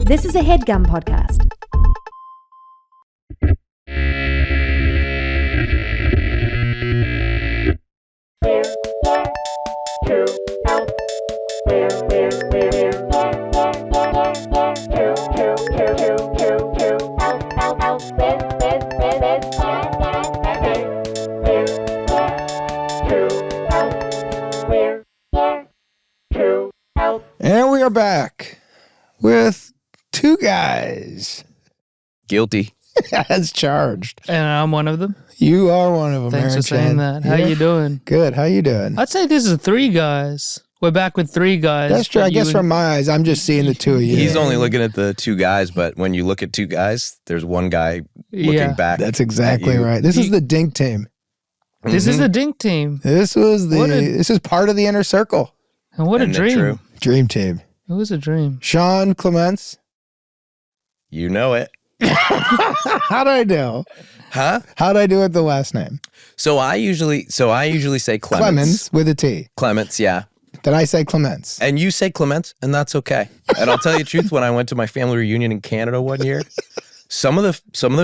This is a HeadGum podcast. And we are back with two guys. Guilty. As charged. And I'm one of them. You are one of them, Thanks Aaron for saying Chen. that. How you doing? Good. How you doing? I'd say this is three guys. We're back with three guys. That's true. I guess from my eyes, I'm just seeing the two of you. He's only looking at the two guys, but when you look at two guys, there's one guy looking back. That's exactly right. This is the Dink team. This is the Dink team. This is part of the inner circle. And what a Isn't it dream. true? Dream team. It was a dream. Sean Clements. You know it. How'd I do? Huh? How'd I do with the last name? So I usually say Clements. Clemens with a T. Clements, yeah. Did I say Clements? And you say Clements, and that's okay. And I'll tell you the truth, when I went to my family reunion in Canada one year, some of the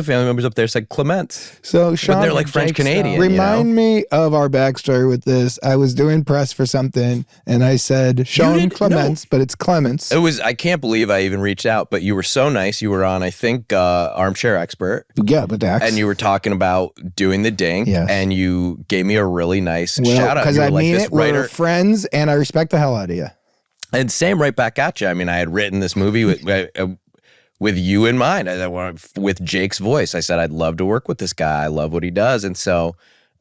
family members up there said Clements. So Sean, But they're like French Canadian. Remind me of our backstory with this. I was doing press for something, and I said Sean Clements, but it's Clements. I can't believe I even reached out, but you were so nice. You were on, I think, Armchair Expert. Yeah, but Dax. And you were talking about doing the Dink, Yes. and you gave me a really nice shout out. Because You were I like, mean this it. We're writer, friends, and I respect the hell out of you. and same right back at you. I mean, I had written this movie with you in mind. With Jake's voice, I said I'd love to work with this guy. I love what he does, and so.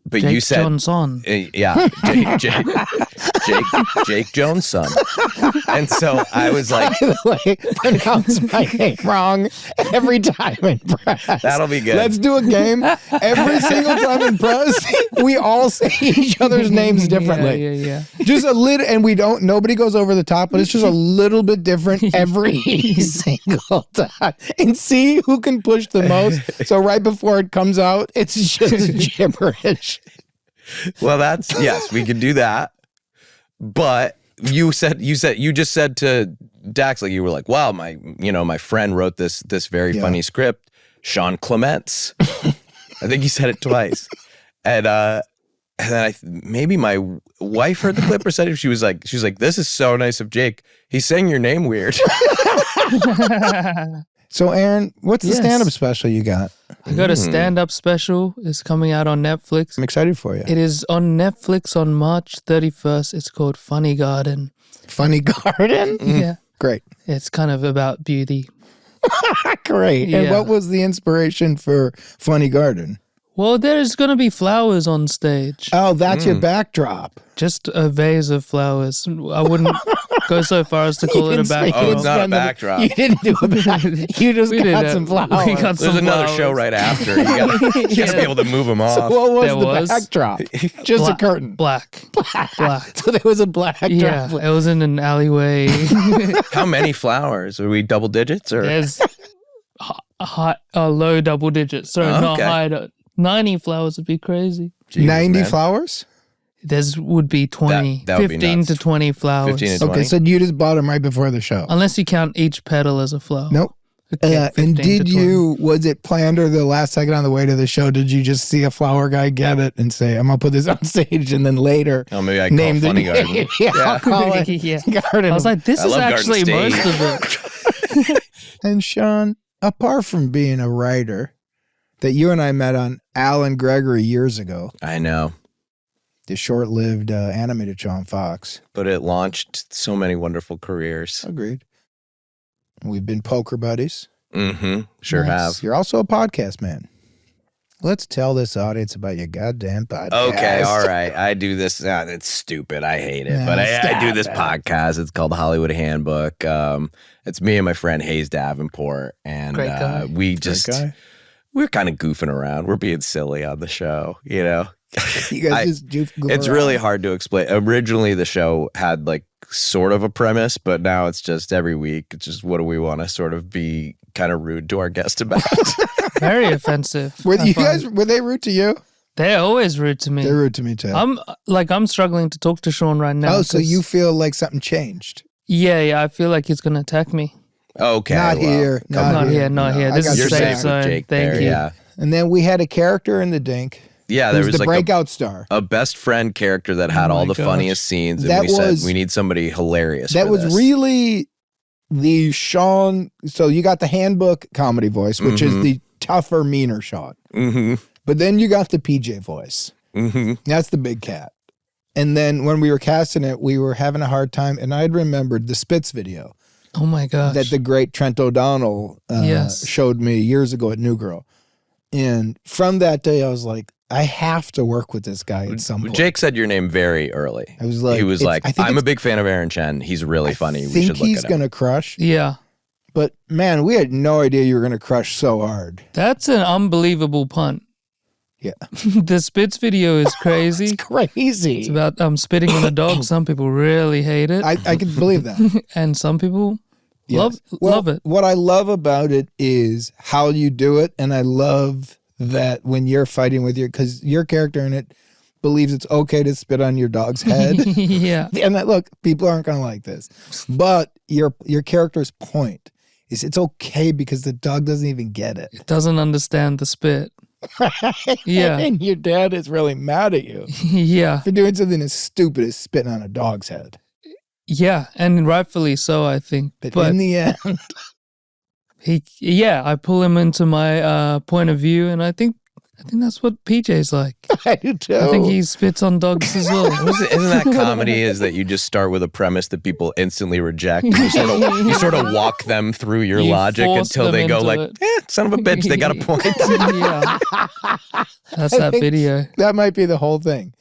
But Jake you said Johnson. Yeah, Jake Jones' son. And so I was like, By the way, pronounce my name wrong every time in press. that'll be good. Let's do a game. Every single time in press, we all say each other's names differently. Yeah. Just a little, and nobody goes over the top, but it's just a little bit different every single time. And see who can push the most. So right before it comes out, it's just gibberish. Well, yes, we can do that. But you just said to Dax, like, you were like, wow, my friend wrote this very funny script, Sean Clements. I think you said it twice. And then maybe my wife heard the clip or said it. She was like, this is so nice of Jake. He's saying your name weird. So, Aaron, what's the stand-up special you got? I got a stand-up special. It's coming out on Netflix. I'm excited for you. It is on Netflix on March 31st. It's called Funny Garden. Funny Garden? Yeah. Great. It's kind of about beauty. Great. And Yeah. what was the inspiration for Funny Garden? Well, there's going to be flowers on stage. Oh, that's your backdrop. Just a vase of flowers. I wouldn't go so far as to call it a backdrop. Oh, it's not a backdrop. You didn't do a backdrop. You just got some flowers. We got There's some another flowers. show right after. You gotta be able to move them off. So what was There the was backdrop? Just a curtain. Black. Black. So there was a backdrop. Yeah, it was in an alleyway. How many flowers? Are we double digits or? There's low double digits. So not okay. high. 90 flowers would be crazy. Jesus, 90 man. flowers? Would be 20. That would be 15 nuts. to 20 flowers. 15 to 20. Okay, so you just bought them right before the show. Unless you count each petal as a flower. Nope. Okay, 15 And to did 20. was it planned or the last second on the way to the show, did you just see a flower guy get it and say, I'm going to put this on stage, and then later Oh, maybe I call name it the Funny Garden. Yeah, I'll call it Yeah. Garden. I was like, this I is love Garden actually State. most of it. And Sean, apart from being a writer that you and I met on Alan Gregory years ago, I know. the short-lived animated show on Fox. But it launched so many wonderful careers. Agreed. We've been poker buddies. Mm-hmm. Sure Nice. have. You're also a podcast man. Let's tell this audience about your goddamn podcast. Okay, all right. I do this. It's stupid. I hate it. No, but I do stop this it. podcast. It's called Hollywood Handbook. It's me and my friend Hayes Davenport. And Great guy. we Great just, guy. we're kind of goofing around. We're being silly on the show, you know? You guys just goof It's around. really hard to explain. Originally, the show had like sort of a premise, but now it's just every week. It's just what do we want to sort of be kind of rude to our guest about? Very offensive. Were I you find. guys? Were they rude to you? They're always rude to me. They're rude to me too. I'm struggling to talk to Sean right now. Oh, so 'cause- you feel like something changed? Yeah, I feel like he's gonna attack me. Okay. Not here. Not here. Not here. I This got is You're your safe safe back. zone. with Jake Thank there, you. yeah. And then we had a character in the Dink. Yeah, there who's was the like breakout star. a best friend character that had Oh all my the gosh. funniest scenes, and That we said was- we need somebody hilarious. That for was this. really the Sean. So you got the Handbook comedy voice, which is the tougher, meaner Sean. Mm-hmm. But then you got the PJ voice. Mm-hmm. That's the big cat. And then when we were casting it, we were having a hard time. And I'd remembered the Spitz video Oh my gosh. that the great Trent O'Donnell Yes. showed me years ago at New Girl. And from that day, I was like, I have to work with this guy at some point. Jake said your name very early. I was like, he was it's- like, I think I'm a it's- big fan of Aaron Chen. He's really funny. I We think should look he's at him. going to crush. Yeah. But man, we had no idea you were going to crush so hard. That's an unbelievable punt. Yeah. The Spitz video is crazy. It's crazy. It's about spitting on a dog. Some people really hate it. I can believe that. And some people Yes. love it. What I love about it is how you do it. And I love that when you're fighting with because your character in it believes it's okay to spit on your dog's head. Yeah. And that, look, people aren't going to like this. But your character's point is it's okay because the dog doesn't even get it. Doesn't understand the spit. Yeah. And your dad is really mad at you Yeah. for doing something as stupid as spitting on a dog's head. Yeah. And rightfully so, I think. But in the end, I pull him into my point of view, and I think that's what PJ's like. I do too. I think he spits on dogs as well. Isn't that comedy? Is that you just start with a premise that people instantly reject? You sort of walk them through your You logic force until them they go into like, it. son of a bitch, they got a point. Yeah. That's that think- video. that might be the whole thing.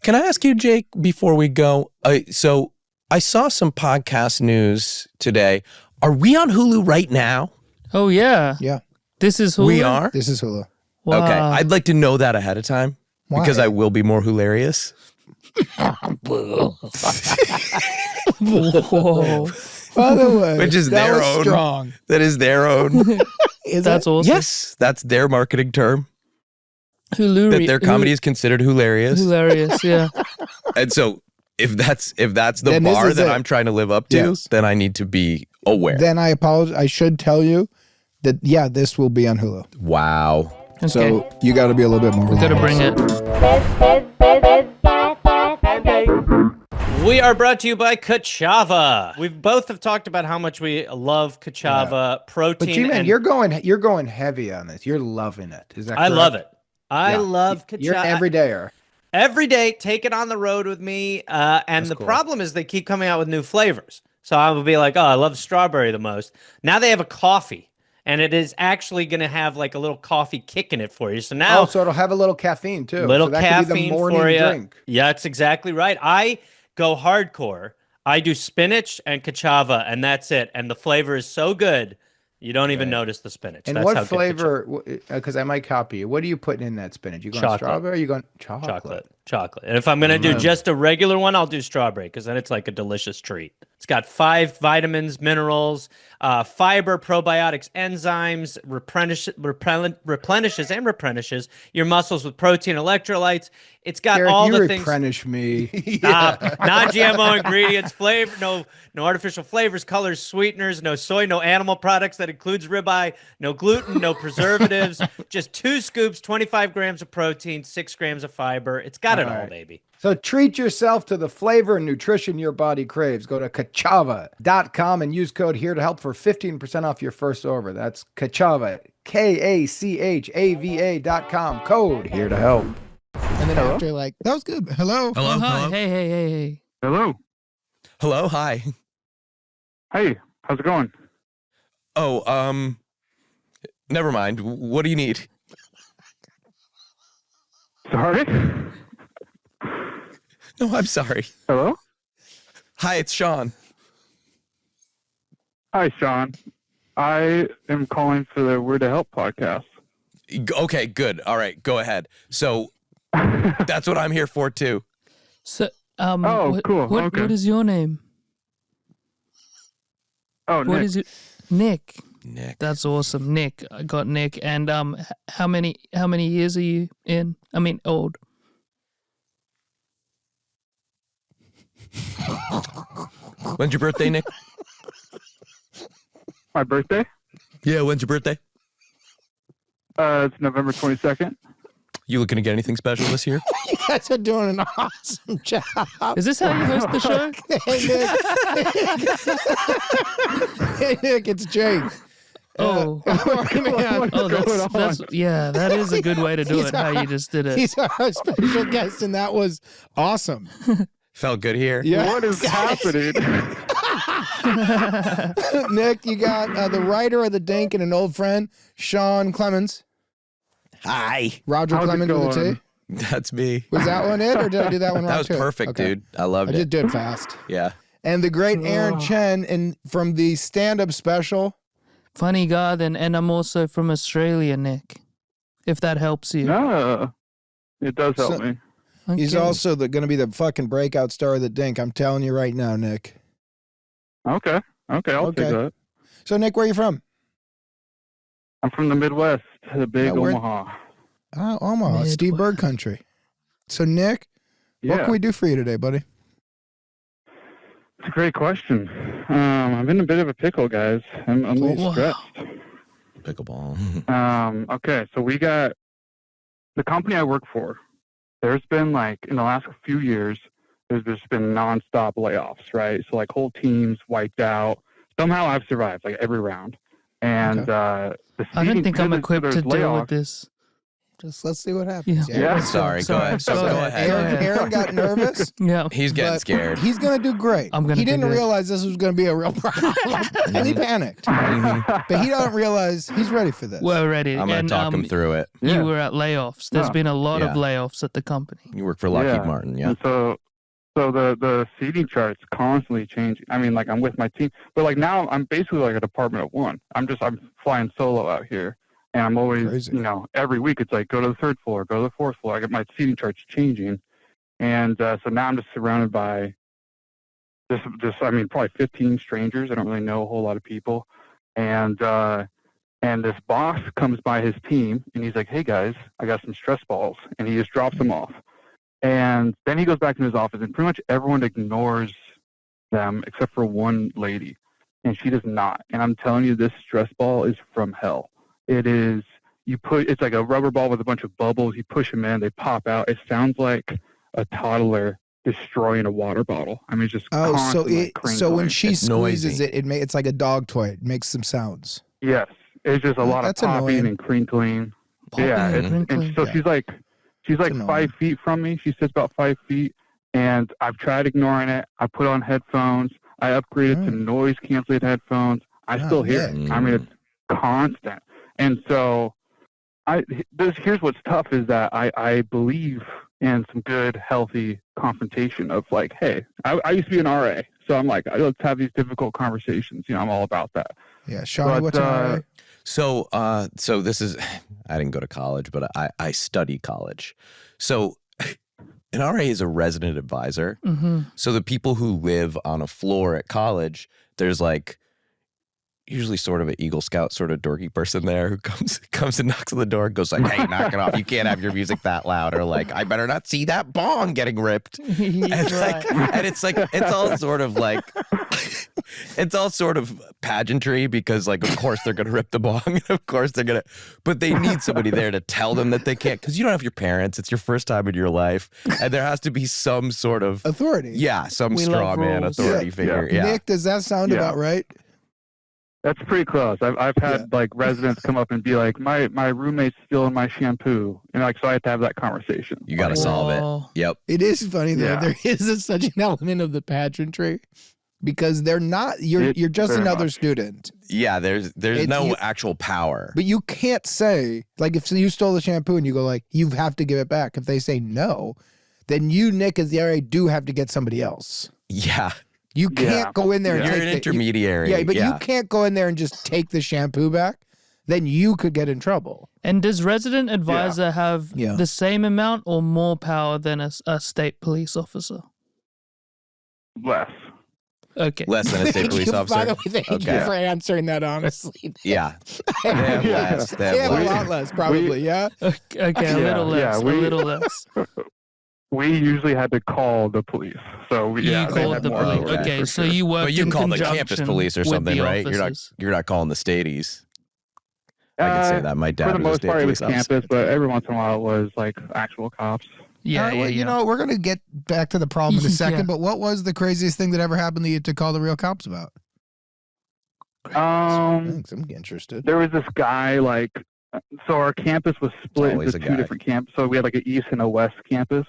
Can I ask you, Jake, before we go? So I saw some podcast news today. Are we on Hulu right now? Oh, yeah. Yeah, This is Hulu? We are? this is Hulu. Wow. Okay. I'd like to know that ahead of time Why? because I will be more hilarious. Whoa. By the way, Which is that their was own. strong. That is their own. Is That's it? awesome. Yes, that's their marketing term. Hulu. That their comedy is considered hilarious. Hilarious, yeah. And so if that's the Then this bar is that it. I'm trying to live up to, Yes. then I need to be aware. Then I apologize. I should tell you that, yeah, this will be on Hulu. Wow. Okay. So you got to be a little bit more. Gotta bring it. We are brought to you by Kachava. We both have talked about how much we love Kachava protein. But G-Man, and you're going heavy on this. You're loving it. Is that I correct? love it. I Yeah. love Kachava. You're an everydayer. Every day, take it on the road with me. And That's the cool. problem is they keep coming out with new flavors. So I will be like, oh, I love strawberry the most. Now they have a coffee, and it is actually going to have like a little coffee kick in it for you. So now, Oh, so it'll have a little caffeine too. little so that could be caffeine the morning for you. drink. Yeah, that's exactly right. I go hardcore. I do spinach and Kachava, and that's it. And the flavor is so good, you don't even notice the spinach. And That's how what good Kachava- flavor? Because I might copy you. What are you putting in that spinach? You going Chocolate. strawberry? Or you going chocolate? Chocolate. And if I'm going to do just a regular one, I'll do strawberry because then it's like a delicious treat. It's got 5 vitamins, minerals, fiber, probiotics, enzymes, replenishes and replenishes your muscles with protein, electrolytes. It's got Gareth, all you the things. replenish me. Non-GMO ingredients, flavor, no artificial flavors, colors, sweeteners, no soy, no animal products. That includes ribeye, no gluten, no preservatives. Just 2 scoops, 25 grams of protein, 6 grams of fiber. It's got it all, right. baby. So treat yourself to the flavor and nutrition your body craves. Go to kachava.com and use code here to help for 15% off your first order. That's Kachava, KACHAVA.com. Code here to help. And then after, like, that was good. Hello. Hello. Oh, hi. Hello. Hey. Hello. Hello. Hi. Hey, how's it going? Oh, never mind. What do you need? Sorry? No, I'm sorry. Hello? Hi, it's Sean. Hi, Sean. I am calling for the Where to Help podcast. Okay, good. All right, go ahead. So that's what I'm here for too. So, Oh, cool. What Okay. is your name? Oh, What Nick. is it? Nick. Nick. That's awesome. Nick. I got Nick. And how many years are you in? I mean, old. When's your birthday, Nick? My birthday? Yeah, when's your birthday? It's November 22nd. You looking to get anything special this year? You guys are doing an awesome job. Is this how you host the show? Hey, Nick, it's Jake. Oh, Man. oh, that is a good way to do it. How you just did it. He's our special guest, and that was awesome. Felt good here. Yeah. What is happening? Nick, you got the writer of the Dink and an old friend, Sean Clements. Hi. Roger How's it Clemens with a going? T. That's me. Was that one it, or did I do that one wrong That was too? perfect, Okay. dude. I loved I it. just did it fast. Yeah. And the great Aaron Chen from the stand-up special. Funny guy, and I'm also from Australia, Nick. If that helps you. No, it does help me. He's Okay. also going to be the fucking breakout star of the Dink. I'm telling you right now, Nick. Okay, I'll take that. So, Nick, where are you from? I'm from the Midwest, the big Yeah, Omaha. Oh, Omaha, Steve Bird country. So, Nick, what Yeah, can we do for you today, buddy? it's a great question. I'm in a bit of a pickle, guys. I'm a little Wow. stressed. Pickleball. Okay, so we got the company I work for. There's been like in the last few years, there's just been nonstop layoffs, right? So like whole teams wiped out. Somehow I've survived like every round. And I don't think I'm equipped to deal with this. Just let's see what happens. Yeah. Sorry, go ahead. So go ahead. Aaron got nervous. Yeah. He's getting but scared. He's going to do great. I'm gonna he do didn't good. realize this was going to be a real problem. And he panicked. But he doesn't realize he's ready for this. We're ready. I'm going And to talk him through it. Yeah. you were at layoffs. There's Yeah. been a lot of Yeah. layoffs at the company. You work for Lockheed Martin, yeah? And so the seating chart's constantly changing. I mean, like I'm with my team, but like now I'm basically like a department of one. I'm flying solo out here, and I'm always, Crazy. every week it's like go to the third floor, go to the fourth floor. I get my seating charts changing, and so now I'm just surrounded by probably 15 strangers. I don't really know a whole lot of people, and this boss comes by his team, and he's like, "Hey guys, I got some stress balls," and he just drops them off. And then he goes back to his office, and pretty much everyone ignores them except for one lady, and she does not. And I'm telling you, this stress ball is from hell. It is. It's like a rubber ball with a bunch of bubbles. You push them in, they pop out. It sounds like a toddler destroying a water bottle. I mean, it's just constantly so when crinkling. she It's squeezes noisy. it's like a dog toy. It makes some sounds. Yes, it's just a lot of That's popping annoying. and crinkling. Popping Yeah, and and crinkling. so Yeah. she's like annoying. 5 feet from me. She sits about 5 feet, and I've tried ignoring it. I put on headphones. I upgraded to noise canceling headphones. I still hear yeah. it. I mean, it's constant. And so here's what's tough is that I believe in some good, healthy confrontation of like, hey, I used to be an RA, so I'm like, let's have these difficult conversations. I'm all about that. Yeah, Shawnee, what's an RA? So this is, I didn't go to college, but I study college. So an RA is a resident advisor. Mm-hmm. So the people who live on a floor at college, there's like usually sort of an Eagle Scout sort of dorky person there who comes and knocks on the door and goes like, hey, knock it off. You can't have your music that loud. Or like, I better not see that bong getting ripped. And it's all sort of like, it's all sort of pageantry because like, of course they're going to rip the bong. And of course they're going to, but they need somebody there to tell them that they can't, because you don't have your parents. It's your first time in your life. And there has to be some sort of Authority. Yeah, some We straw love man rules. authority Yeah. figure. Yeah. Nick, does that sound Yeah. about right? That's pretty close. I've had like residents come up and be like, my roommate's stealing my shampoo, and like so I have to have that conversation. You got to solve Whoa. it. Yep. It is funny though. Yeah. There is such an element of the pageantry because they're not. You're just very another much. student, Yeah, there's no actual power. but you can't say like if you stole the shampoo and you go like you have to give it back. If they say no, then you, Nick, as the RA, do have to get somebody else. Yeah. You can't go in there and You're take an the- intermediary. Yeah, but you can't go in there and just take the shampoo back. Then you could get in trouble. And does resident advisor have Yeah. the same amount or more power than a state police officer? Less. Okay. Less than a state police By officer. the way, thank you Okay. for answering that honestly. Yeah. They have less. They They have have a less. lot less, probably. Yeah. Okay, a Yeah, little less. yeah, a little less. we usually had to call the police. So we, You called the police. okay. Okay, for so sure. you worked But you in call the conjunction campus police or with something, the right? officers. You're not calling the stadies. I can say that. My dad for the was a most state part, it was police officer. campus, but every once in a while it was like actual cops. Yeah, All right, well, yeah. you know, we're going to get back to the problem in a second, Yeah. but what was the craziest thing that ever happened to you to call the real cops about? Thanks, I'm interested. There was this guy, like, so our campus was split always into a two guy. different camps. So we had like an east and a west campus.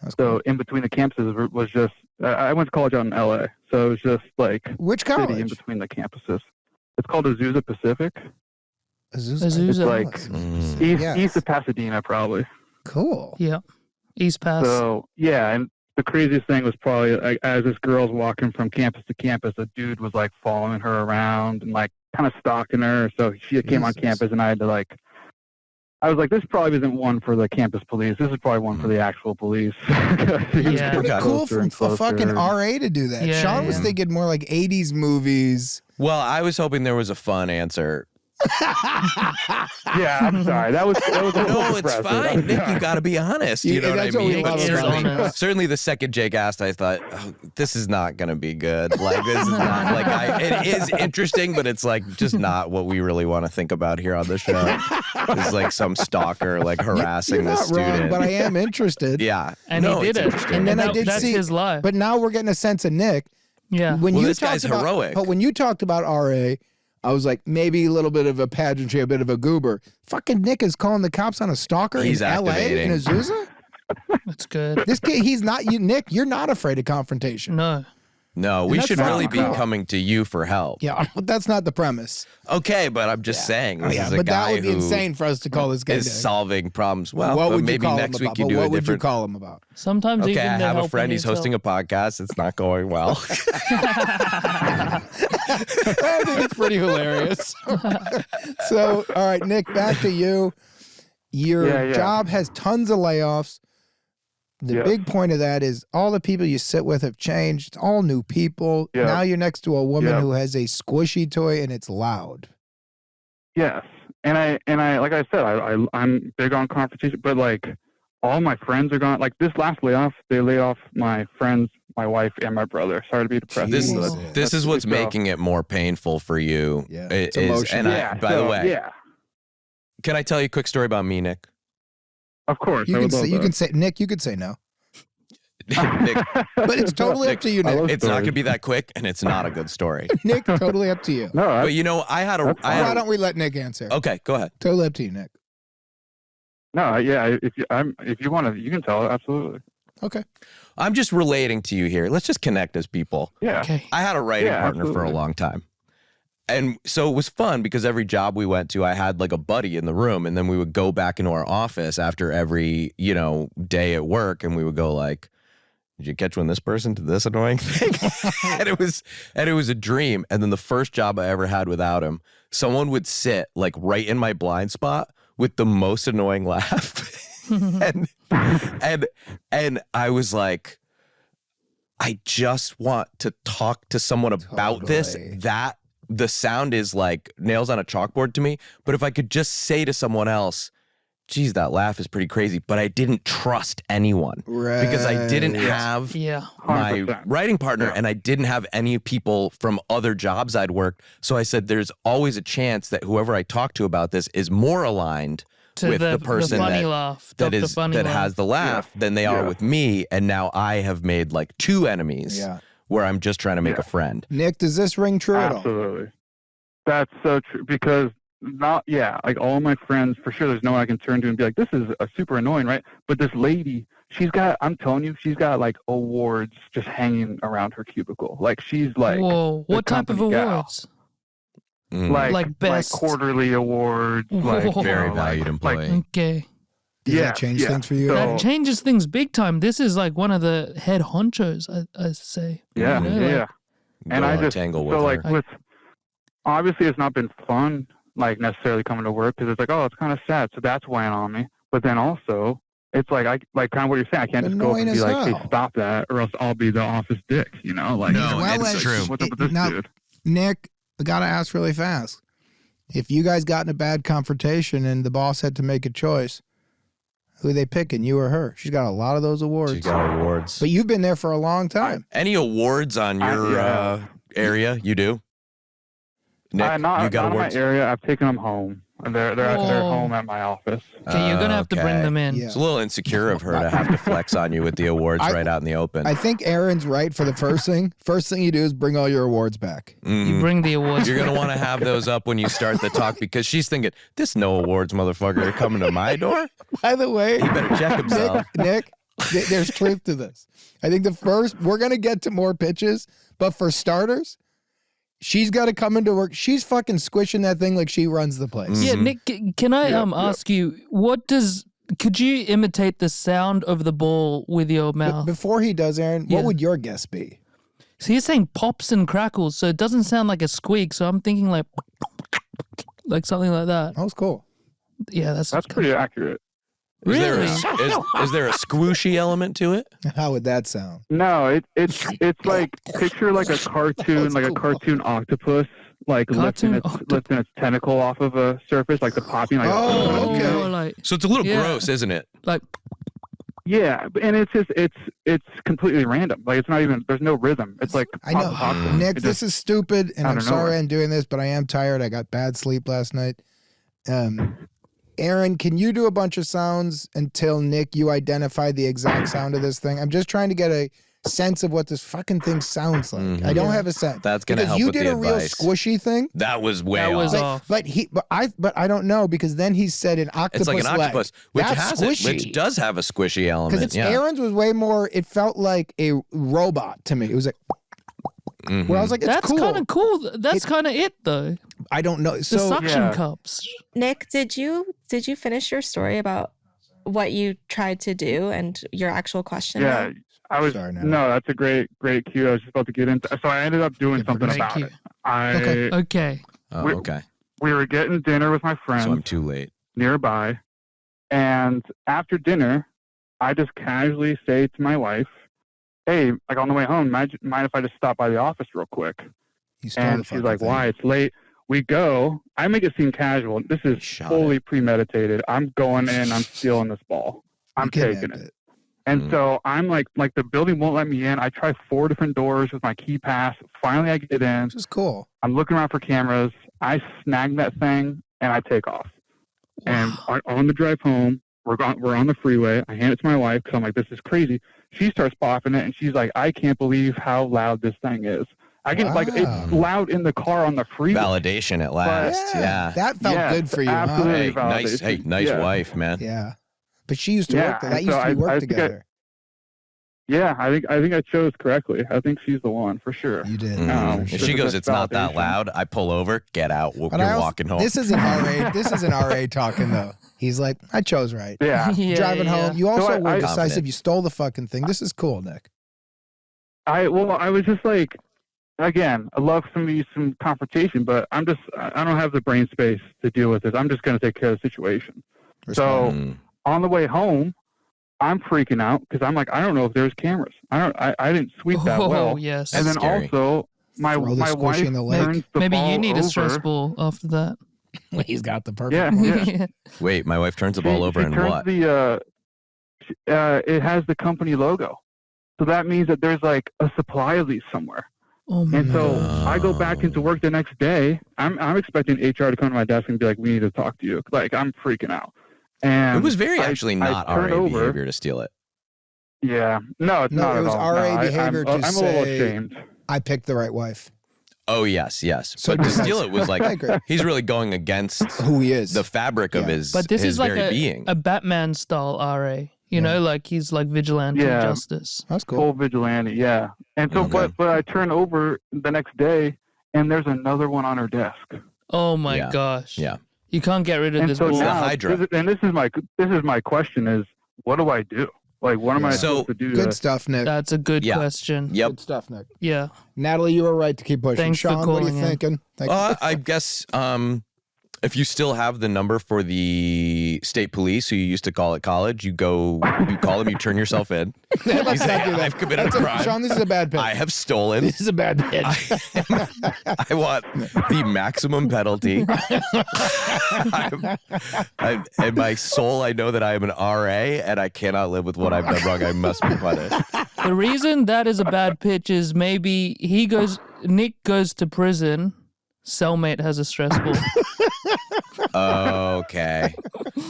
That's So cool. in between the campuses was just, I went to college out in LA. So it was just like Which city in college? between the campuses. It's called Azusa Pacific. Azusa. It's like Yes. east of Pasadena, probably. Cool. Yeah. East Pass. So yeah, and the craziest thing was probably like, as this girl's walking from campus to campus, a dude was like following her around and like kind of stalking her. So she came on Jesus. campus, and I had to like, I was like, this probably isn't one for the campus police. This is probably one for the actual police. Yeah. Pretty Okay. cool from a fucking RA to do that. Yeah, Sean was yeah. thinking more like 80s movies. Well, I was hoping there was a fun answer. Yeah, I'm sorry. That was a little No, it's expressive. fine, I'm Nick. sorry. You got to be honest. You Yeah, know what I that's what we mean? love Nick is about honest. Certainly, the second Jake asked, I thought, oh, this is not going to be good. Like, this is not like it is interesting, but it's like just not what we really want to think about here on the show. It's like some stalker like harassing You're this not wrong, student. but I am interested. Yeah, And no, he it's did it. interesting. And then I did that's see- his life. But now we're getting a sense of Nick. Yeah. When Well, you this guy's talked about, heroic. But when you talked about RA, I was like, maybe a little bit of a pageantry, a bit of a goober. Fucking Nick is calling the cops on a stalker He's in LA, in activating. Azusa? That's good. This kid, he's not, you, Nick, you're not afraid of confrontation. No. No, we that's should fine. really be Cool. coming to you for help. Yeah, but that's not the premise. Okay, but I'm just saying, this Yeah, is a but guy that would be who insane for us to call this guy. is Nick. solving problems. Well, what but would you maybe call next him week about? you But do what a would you different. call him about? Sometimes Okay, even I the have a helping friend. He's yourself. hosting a podcast. It's not going well. I think it's pretty hilarious. So, all right, Nick, back to you. Your Yeah. job has tons of layoffs. The Yeah. big point of that is all the people you sit with have changed. It's all new people. Yeah. Now you're next to a woman Yeah. who has a squishy toy and it's loud. Yes, and I like I said, I'm big on confrontation, but like all my friends are gone. Like this last layoff, they laid off my friends, my wife, and my brother. Sorry to be depressing. This, Jesus. but this is what's so- making it more painful for you. Yeah, It it's is- emotional. and Yeah. by the way, yeah, can I tell you a quick story about me, Nick? of course. You I can would love say, you that. can say, Nick, you could say no, Nick, but it's totally up to you, I Nick. love it's not stories. going to be that quick, and it's not a good story. Nick, totally up to you. No, But you know, I had a. That's I fine. had Why a don't we let Nick answer? okay, go ahead. Totally up to you, Nick. no, yeah. If you want to, you can tell. Absolutely. Okay. I'm just relating to you here. Let's just connect as people. Yeah. Okay. I had a writing Yeah, partner for a absolutely. long time. And so it was fun because every job we went to, I had like a buddy in the room, and then we would go back into our office after every, day at work, and we would go like, did you catch when this person did this annoying thing? and it was a dream. And then the first job I ever had without him, someone would sit like right in my blind spot with the most annoying laugh. and I was like, I just want to talk to someone about this. Totally. That the sound is like nails on a chalkboard to me. But if I could just say to someone else, geez, that laugh is pretty crazy, but I didn't trust anyone because I didn't Right. have Yeah. my 100%. writing partner Yeah. and I didn't have any people from other jobs I'd worked. So I said, there's always a chance that whoever I talk to about this is more aligned To with the person funny that, laugh. that the is funny that laugh. has the laugh than they are Yeah. with me. And now I have made like two enemies Yeah. where I'm just trying to make Yeah. a friend. Nick, does this ring true at all? Absolutely. That's so true because like all my friends, for sure, there's no one I can turn to and be like, this is super annoying, right? But this lady, I'm telling you, she's got like awards just hanging around her cubicle. Like she's like, Whoa. the What type of company gal. awards? Mm. Like best- quarterly awards, like Whoa. Very you know, valued like, employee. Okay. Does that change things for you? So- That changes things big time. This is like one of the head honchos, I say. yeah, You know, yeah. like- And Go I on a just tangle so with like her. with obviously it's not been fun like necessarily coming to work because it's like, oh, it's kind of sad, so that's weighing on me. But then also it's like I like kind of what you're saying, I can't just go up Annoying and be as like, hey, hell. stop that, or else I'll be the office dick, like No, Well, it's as- true. what's up with this now, dude? Nick, I gotta ask really fast. If you guys got in a bad confrontation and the boss had to make a choice, Who are they picking, you or her? She's got a lot of those awards. She's got awards. But you've been there for a long time. Any awards on your area? You do? Nick, not you got in my awards? area. I've taken them home. They're home at my office. Okay, you're gonna have to bring them in. Yeah. It's a little insecure of her to have to flex on you with the awards right out in the open. I think Aaron's right for the first thing. First thing you do is bring all your awards back. You bring the awards. You're going to want to have those up when you start the talk because she's thinking, this no awards motherfucker are coming to my door? By the way, He better check himself. Nick, there's truth to this. I think we're going to get to more pitches, but for starters, she's got to come into work. She's fucking squishing that thing like she runs the place. Yeah, Nick, can I ask you, could you imitate the sound of the ball with your mouth? Before he does, Aaron, what would your guess be? So he's saying pops and crackles, so it doesn't sound like a squeak, so I'm thinking like something like that. That was cool. Yeah, that's pretty accurate. Is there Really? is there a squooshy element to it? How would that sound? No, it's like picture like a cartoon, like a cartoon octopus, like lifting its tentacle off of a surface, like the popping. Like okay. So it's a little gross, isn't it? Like yeah, and it's completely random. Like it's not even. There's no rhythm. It's like I know, pop. Nick. This is stupid, and I I'm don't know. sorry I'm doing this, but I am tired. I got bad sleep last night. Aaron, can you do a bunch of sounds until Nick, you identify the exact sound of this thing? I'm just trying to get a sense of what this fucking thing sounds like. I don't have a sense. That's gonna help you with did the a real advice. squishy thing. That was way That was off. off. But I don't know because then he said an octopus It's like an octopus, which That's has squishy. which does have a squishy element. Because Yeah. Aaron's was way more. It felt like a robot to me. It was like. Where I was like, it's that's cool. kind of cool. That's kind of it though. I don't know. The So suction cups. Nick, did you finish your story about what you tried to do and your actual question? Yeah, I was. Sorry, no, that's a great cue. I was just about to get into. So I ended up doing something Thank about you. it. Okay. Oh, we- okay. We were getting dinner with my friends So I'm too late. nearby, and after dinner, I just casually say to my wife, "Hey, like on the way home, mind if I just stop by the office real quick?" he stole the And she's fucking like, thing. "Why? It's late." We go. I make it seem casual. This is Shot fully premeditated. I'm going in. I'm stealing this ball. I'm You taking kidnapped it. And so I'm like the building won't let me in. I try 4 different doors with my key pass. Finally, I get in. Which is cool. I'm looking around for cameras. I snag that thing and I take off. And on the drive home, we're on the freeway. I hand it to my wife because I'm like, this is crazy. She starts popping it and she's like, I can't believe how loud this thing is. I can like it's loud in the car on the freeway. Validation at last. Yeah. That felt Yes, good for you, huh? absolutely. Hey, nice Yeah. wife, man. Yeah. But she used to Yeah, work there. That and used so to be I work think together. Yeah, I think I chose correctly. I think she's the one for sure. You did. Mhm. for If sure. she goes, That's it's not that validation. loud. I pull over, get out. You're But I also- walking home. This isn't RA. This isn't RA talking though. He's like, I chose right. Yeah. Yeah, Driving yeah. home. You also So were I- decisive. Confident. You stole the fucking thing. This is cool, Nick. I was just like, again, I love some confrontation, but I don't have the brain space to deal with this. I'm just going to take care of the situation. So Mm. on the way home, I'm freaking out because I'm like, I don't know if there's cameras. I didn't sweep that Oh, well. yes. And then Scary. also my Throw the squishy wife in the lake. turns the Maybe ball you need over. a stress ball after that. He's got the perfect. Yeah, yeah. Wait, my wife turns the ball over she and turns what? it has the company logo. So that means that there's like a supply of these somewhere. Oh my And so No. I go back into work the next day. I'm expecting HR to come to my desk and be like, we need to talk to you. Like, I'm freaking out. And It was very I- actually I not turn RA over. behavior to steal it. Yeah. No, it's No, not it was at all. RA No, behavior to I'm a little say- ashamed. I picked the right wife. Oh, yes. So But to does- steal it was I like, agree. he's really going against Who he is. the fabric of Yeah. his, But this his is like very being. a Batman style RA. You know, like he's like vigilante Yeah. justice. That's cool. Full vigilante, yeah. And so, Okay. but I turn over the next day, and there's another one on her desk. Oh my Yeah. gosh. Yeah. You can't get rid of And this so ball. the now, Hydra. this is my question: is what do I do? Like, what am I Yeah. So, supposed to do? Good to, stuff, Nick. That's a good Yeah. question. Yep. Good stuff, Nick. Yeah. Natalie, you were right to keep pushing. Thanks for Sean, what are you calling in. thinking? Thank you. I guess If you still have the number for the state police, who you used to call at college, you call them, you turn yourself in. You say, I've committed a crime. Sean, this is a bad pitch. I have stolen. This is a bad pitch. I want the maximum penalty. In my soul, I know that I am an RA and I cannot live with what I've done wrong. I must be punished. The reason that is a bad pitch is maybe Nick goes to prison, cellmate has a stress ball. Okay.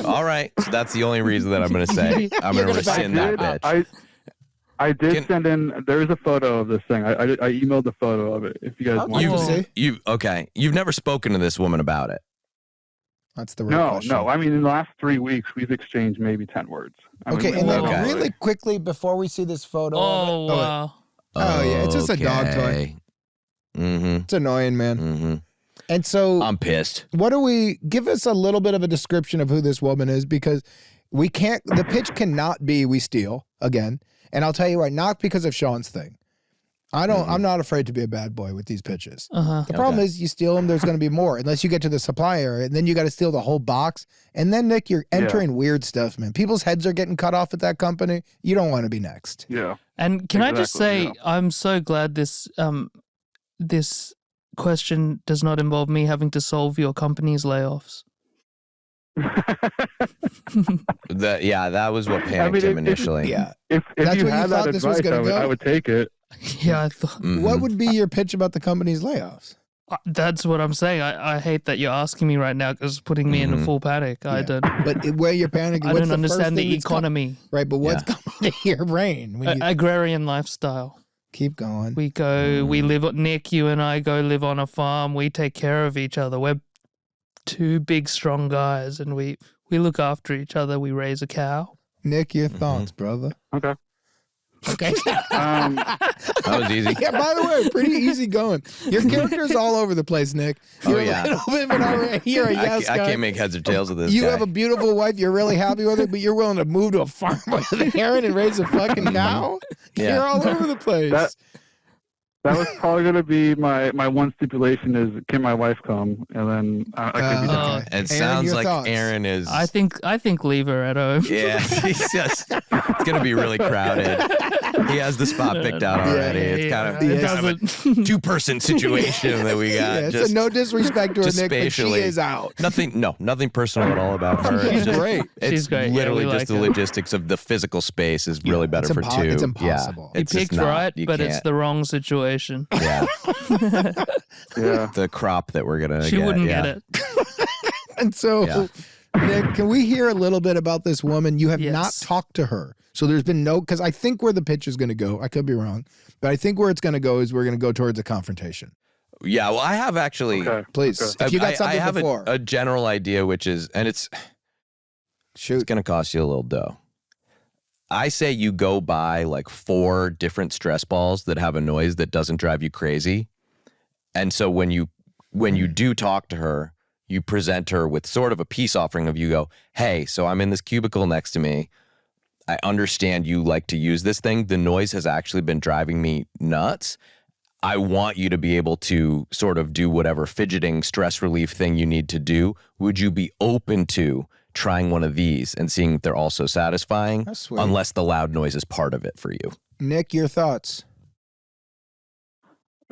All right. So that's the only reason that I'm going to say. I'm going to rescind that bitch. I did send in. There is a photo of this thing. I emailed the photo of it. If you guys want to see. You've never spoken to this woman about it. That's the real question. No. I mean, in the last 3 weeks, we've exchanged maybe 10 words. Okay, and then really quickly before we see this photo. Oh, wow. Oh, yeah. It's just a dog toy. Mm-hmm. It's annoying, man. Mm-hmm. And so I'm pissed. Give us a little bit of a description of who this woman is, because the pitch cannot be we steal again. And I'll tell you right, not because of Sean's thing. I'm not afraid to be a bad boy with these pitches. Uh-huh. The problem is you steal them, there's going to be more, unless you get to the supplier, and then you got to steal the whole box. And then, Nick, you're entering weird stuff, man. People's heads are getting cut off at that company. You don't want to be next. Yeah. And can I just say, I'm so glad this question does not involve me having to solve your company's layoffs. That was what panicked him initially. If you had that advice, I would take it. Yeah, I thought. What would be your pitch about the company's layoffs? That's what I'm saying. I hate that you're asking me right now because it's putting me in a full panic. I don't. But where you're panicking, I don't understand the economy. Right, but what's coming to your brain? When you agrarian lifestyle. Keep going. We live. Nick, you and I go live on a farm. We take care of each other. We're two big, strong guys, and we look after each other. We raise a cow. Nick, your thoughts, brother? Okay. That was easy. Yeah, by the way, pretty easy going. Your character's all over the place, Nick. You're a little bit of an RA. You're a yes guy. I can't make heads or tails of this. You guy. have a beautiful wife. You're really happy with it, but you're willing to move to a farm with Aaron and raise a fucking cow? Yeah. You're all over the place. That was probably going to be my one stipulation is, can my wife come? And then I could be done. It sounds like thoughts? Aaron is. I think leave her at home. Yeah, it's going to be really crowded. He has the spot picked out already. It's kind of a 2-person situation that we got. Yeah, so no disrespect to her, Nick, but she spatially. is out. Nothing personal at all about her. She's great. She's great. Literally we just like the her. logistics of the physical space is really better for two. It's impossible. Yeah, You picked right, but it's the wrong situation. Yeah. The crop that we're gonna She get. wouldn't get it. And so, Nick, can we hear a little bit about this woman? You have Yes. not talked to her. So there's been because I think where the pitch is going to go, I could be wrong, but I think where it's going to go is we're going to go towards a confrontation. Yeah, well, I have actually. Okay. Please, if you got something I have before. a general idea, which is, and it's going to cost you a little dough. I say you go buy like 4 different stress balls that have a noise that doesn't drive you crazy. And so when you do talk to her, you present her with sort of a peace offering of, you go, hey, so I'm in this cubicle next to me. I understand you like to use this thing. The noise has actually been driving me nuts. I want you to be able to sort of do whatever fidgeting stress relief thing you need to do. Would you be open to trying one of these and seeing if they're also satisfying, That's sweet. unless the loud noise is part of it for you? Nick, your thoughts?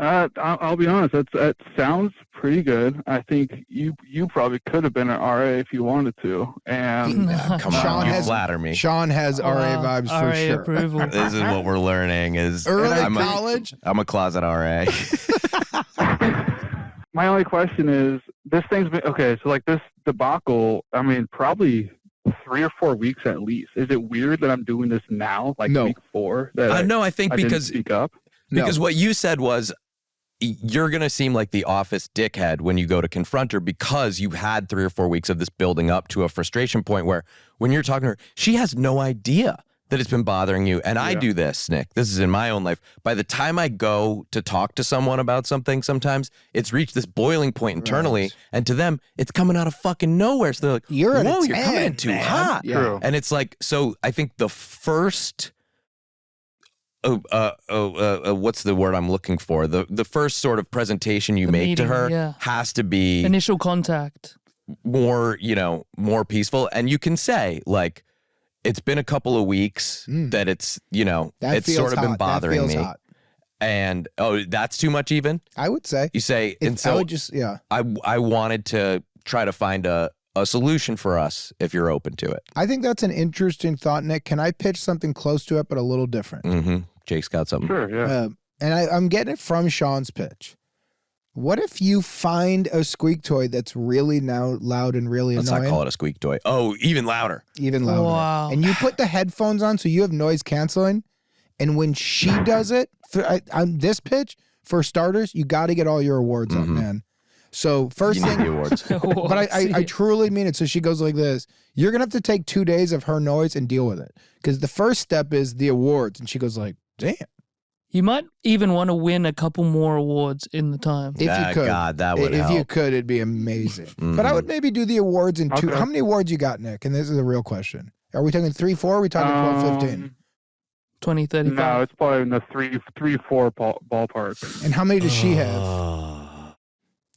I'll be honest. That sounds pretty good. I think you probably could have been an RA if you wanted to. And Come Sean on, you has- flatter me. Sean has RA vibes for RA sure. approval. This is what we're learning is Early I'm college? I'm a closet RA. my only question is, this thing's been okay. So like this debacle, I mean, probably 3 or 4 weeks at least. Is it weird that I'm doing this now, like No. week 4? That No, I think I didn't because speak up. Because what you said was you're going to seem like the office dickhead when you go to confront her because you've had 3 or 4 weeks of this building up to a frustration point where when you're talking to her, she has no idea that it's been bothering you. And I do this, Nick. This is in my own life. By the time I go to talk to someone about something, sometimes it's reached this boiling point internally. Right. And to them, it's coming out of fucking nowhere. So they're like, You're at a whoa, you're 10, coming in too man. hot. Yeah. True. And it's like, so I think the first... what's the word I'm looking for? The first sort of presentation you make to meeting, her yeah. has to be Initial contact. more, more peaceful. And you can say, like, it's been a couple of weeks that it's, it's sort of been bothering me. Hot. And, that's too much even? I would say. You say, and I so would just, I wanted to try to find a solution for us if you're open to it. I think that's an interesting thought, Nick. Can I pitch something close to it, but a little different? Mm-hmm. Jake's got something. Sure, yeah. And I'm getting it from Sean's pitch. What if you find a squeak toy that's really now loud and really Let's annoying? not call it a squeak toy. Oh, even louder. Even louder. Wow. And you put the headphones on so you have noise canceling. And when she does it, on this pitch, for starters, you got to get all your awards up, man. So first You need thing, the awards. but I truly mean it. So she goes like this. You're going to have to take 2 days of her noise and deal with it. Because the first step is the awards. And she goes like, damn. You might even want to win a couple more awards in the time. If you could. God, that would If help. you could, it'd be amazing. But I would maybe do the awards in two. Okay. How many awards you got, Nick? And this is a real question. Are we talking 3, 4? Or are we talking 12, 15? 2035. No, it's probably in the 3-4 ballpark. And how many does she have?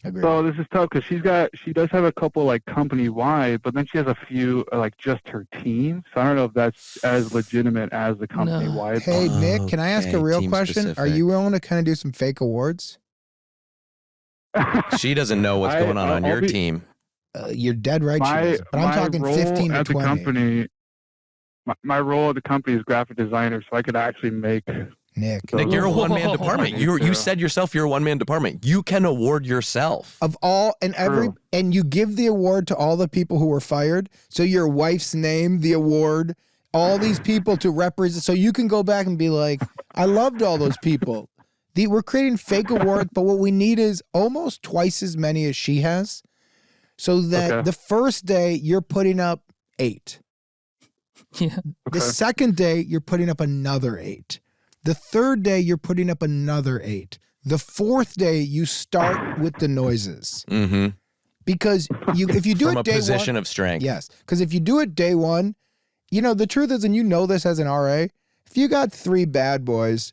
Agreed. So this is tough because she does have a couple like company wide, but then she has a few like just her team. So I don't know if that's as legitimate as the company wide. Hey, Nick, can I ask a Okay, real team question? Are specific. you willing to kind of do some fake awards? She doesn't know what's going on I'll your be- team. You're dead right, she does. But I'm my talking role 15 to at 20. the company. My role at the company is graphic designer, so I could actually make. Nick. Nick, you're a one-man department. You Yeah. said yourself you're a one-man department. You can award yourself. Of all and every True. and you give the award to all the people who were fired. So your wife's name, the award, all these people to represent. So you can go back and be like, I loved all those people. We're creating fake awards, but what we need is almost twice as many as she has. So that Okay. the first day you're putting up 8. Yeah. The second day you're putting up another 8. The third day you're putting up another 8. The fourth day you start with the noises. Mm-hmm. Because if you do From it a day position one, of strength. yes. Because if you do it day one, the truth is, and you know this as an RA, if you got 3 bad boys,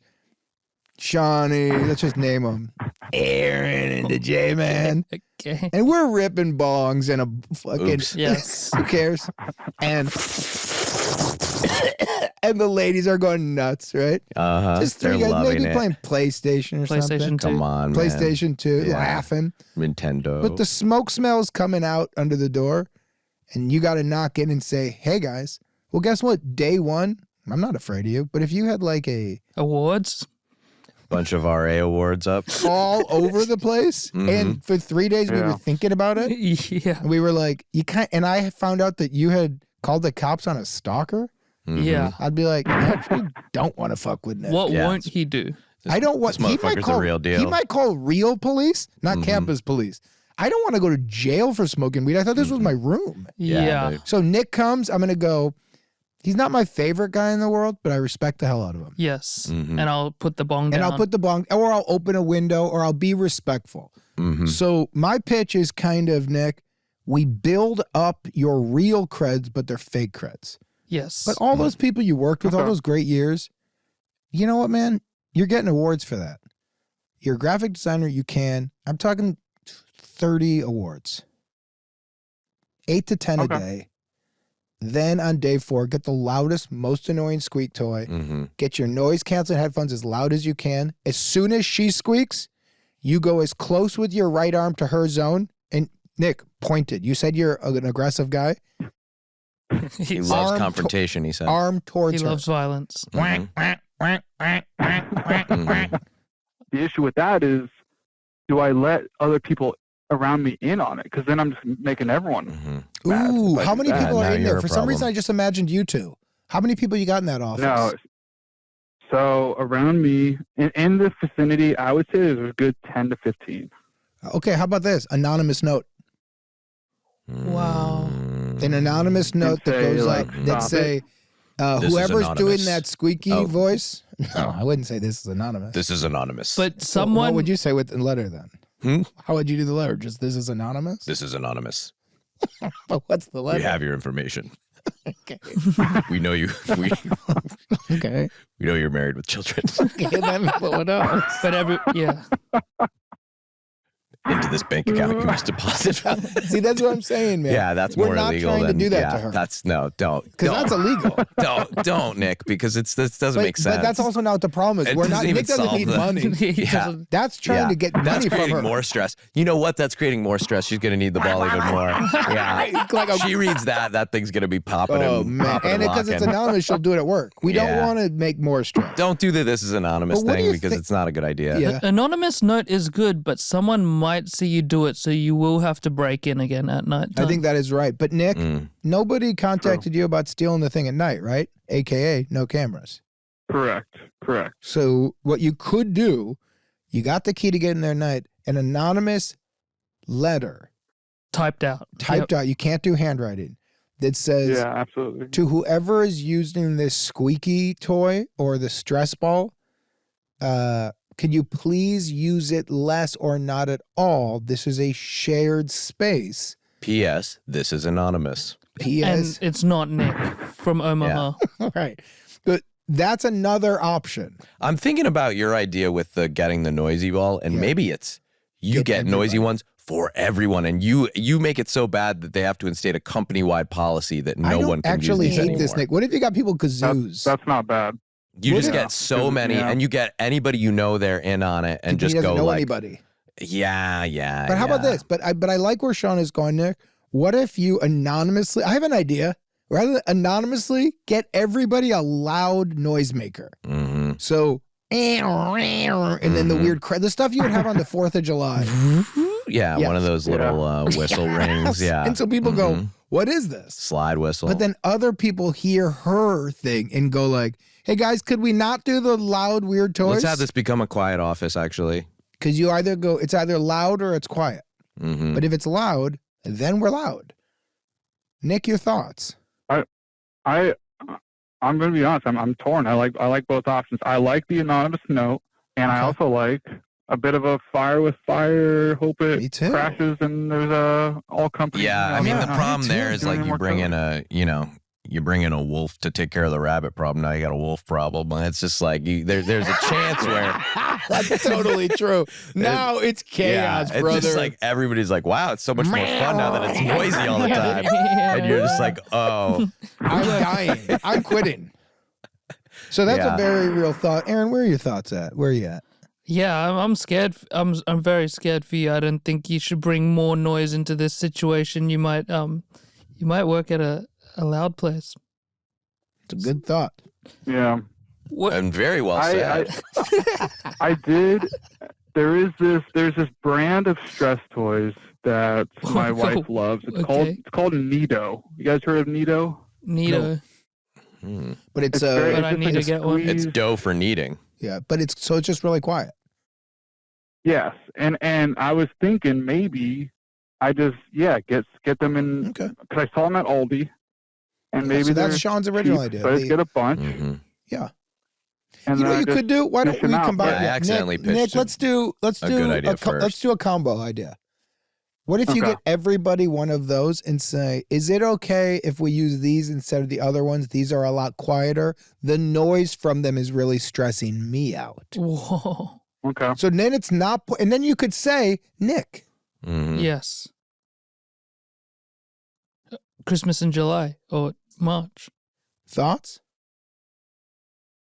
Shawnee, let's just name them, Aaron and the J-Man, Okay. and we're ripping bongs and a fucking, Oops. Yes. who cares? And and the ladies are going nuts, right? Uh-huh. Just They're 3 guys, loving maybe it. playing PlayStation or something. PlayStation 2. Come on, man. PlayStation 2, Yeah. laughing. Nintendo. But the smoke smell's coming out under the door, and you got to knock in and say, hey, guys, well, guess what? Day one, I'm not afraid of you, but if you had like a Awards. Bunch of RA awards up. all over the place, and for 3 days we were Yeah. thinking about it, Yeah. and we were like, you can't, and I found out that you had called the cops on a stalker, Yeah. I'd be like, I actually don't want to fuck with Nick. What Yeah. won't he do? This- I don't want. this He might motherfucker's call the real deal. He might call real police, not campus police. I don't want to go to jail for smoking weed. I thought this was my room. Yeah. dude. So Nick comes. I'm gonna go. He's not my favorite guy in the world, but I respect the hell out of him. Yes. Mm-hmm. And I'll put the bong And down. I'll put the bong, or I'll open a window, or I'll be respectful. Mm-hmm. So my pitch is kind of, Nick, we build up your real creds, but they're fake creds. Yes. But all those people you worked with, all those great years, you know what, man? You're getting awards for that. You're a graphic designer, you can. I'm talking 30 awards. 8 to 10 a day. Then on day 4, get the loudest, most annoying squeak toy. Mm-hmm. Get your noise canceling headphones as loud as you can. As soon as she squeaks, you go as close with your right arm to her zone. And Nick, pointed. You said you're an aggressive guy. He he, loves Arm confrontation, he said. Arm he towards her. loves violence. Mhm. The issue with that is, do I let other people around me in on it? Because then I'm just making everyone. Mhm. mad Ooh, if I how do many that. people are Now in you're there? a For some reason, problem. I just imagined you two. How many people you got in that office? No. So around me, in the vicinity, I would say there's a good 10 to 15. Okay, how about this? Anonymous note. Wow. An anonymous note that say, goes like, up that stop say, This is whoever's doing anonymous. that squeaky Oh. voice. No, I wouldn't say this is anonymous. This is anonymous. But So someone what would you say with the letter then? Hmm? How would you do the letter? Just this is anonymous? This is anonymous. But what's the letter? We have your information. Okay. We know you. Okay. We know you're married with children. Okay, then what else? but every yeah. into this bank account you must deposit. See, that's what I'm saying, man. Yeah, that's We're more not illegal trying than to do that yeah, to her. That's no, don't. Because that's illegal. Don't, Nick, because this doesn't make sense. But that's also not what the problem is. It We're not. doesn't even Nick doesn't solve need the- money. He Yeah. doesn't- That's trying to get That's money from creating her. more stress. You know what? That's creating more stress. She's going to need the ball even more. Yeah. She reads that thing's going to be popping Oh and man! popping And because it's locking. anonymous, she'll do it at work. We don't Yeah. want to make more stress. Don't do this is anonymous But what do thing you because think- it's not a good idea. Yeah. Anonymous note is good, but someone might see you do it, so you will have to break in again at night. I think that is right. But Nick, Mm. nobody contacted you about stealing the thing at night, right? AKA no cameras. Correct. So what you could do, you got the key to get in there at night, an anonymous letter typed out. typed out. You can't do handwriting. That says Yeah, absolutely. to whoever is using this squeaky toy or the stress ball, could you please use it less or not at all? This is a shared space. P.S. This is anonymous. And P.S. it's not Nick from Omaha. Right. But that's another option. I'm thinking about your idea with the getting the noisy ball, and Yeah. maybe it's you Get get noisy everybody. ones for everyone, and you make it so bad that they have to instate a company-wide policy that I no don't one can actually use these hate this, anymore. Nick. What if you got people kazoos? That's not bad. You just Yeah. get so many, Yeah. and you get anybody you know they're in on it, and he just doesn't go know like, anybody. yeah. But how about yeah. this? But I like where Sean is going, Nick. What if you anonymously? I have an idea. Rather than anonymously, get everybody a loud noisemaker. Mhm. So, and then the weird the stuff you would have on the 4th of July. Yeah, Yes. one of those little whistle rings. Yeah, And so people go, Mhm. what is this? slide whistle. But then other people hear her thing and go like, hey guys, could we not do the loud weird toys? let's have this become a quiet office. Actually, Because you either go, it's either loud or it's quiet. Mhm. But if it's loud, then we're loud. Nick, your thoughts? I'm going to be honest. I'm torn. I like both options. I like the anonymous note, and I Okay. also like a bit of a fire with fire. Hope Me it too. crashes and there's all companies. yeah. I you mean, know, the not problem there doing is like you more bring in code. you bring in a wolf to take care of the rabbit problem. Now you got a wolf problem, and it's just like there's a chance where That's totally true. Now it's chaos, it's brother. just like everybody's like, wow, it's so much more fun now that it's noisy all the time, and you're just like, oh, I'm dying. I'm quitting. So that's Yeah. a very real thought. Aaron, where are your thoughts at? Where are you at? Yeah, I'm scared. I'm very scared for you. I don't think you should bring more noise into this situation. You might work at a loud place. It's a good thought. Yeah. What? and very well said. I did. There's this brand of stress toys that my wife loves. It's Okay. called Nido. You guys heard of Nido? Neato. Hmm. But it's very- But I just need like to a get one. It's squeeze. dough for kneading. yeah, but it's just really quiet. Yes, and I was thinking maybe I just get them in Okay. because I saw them at Aldi, and maybe so that's they're Sean's original cheap, idea. So I just They- get a bunch, hmm and you know then what I you just- could do? Why don't dish we 'em out, combine? but I accidentally Nick, pitched let's do a good idea let's first. do a combo idea. What if you Okay. get everybody one of those and say, is it okay if we use these instead of the other ones? These are a lot quieter. The noise from them is really stressing me out. Whoa. Okay. So then it's not, and then you could say, Nick, hmm Yes. Christmas in July or March. thoughts?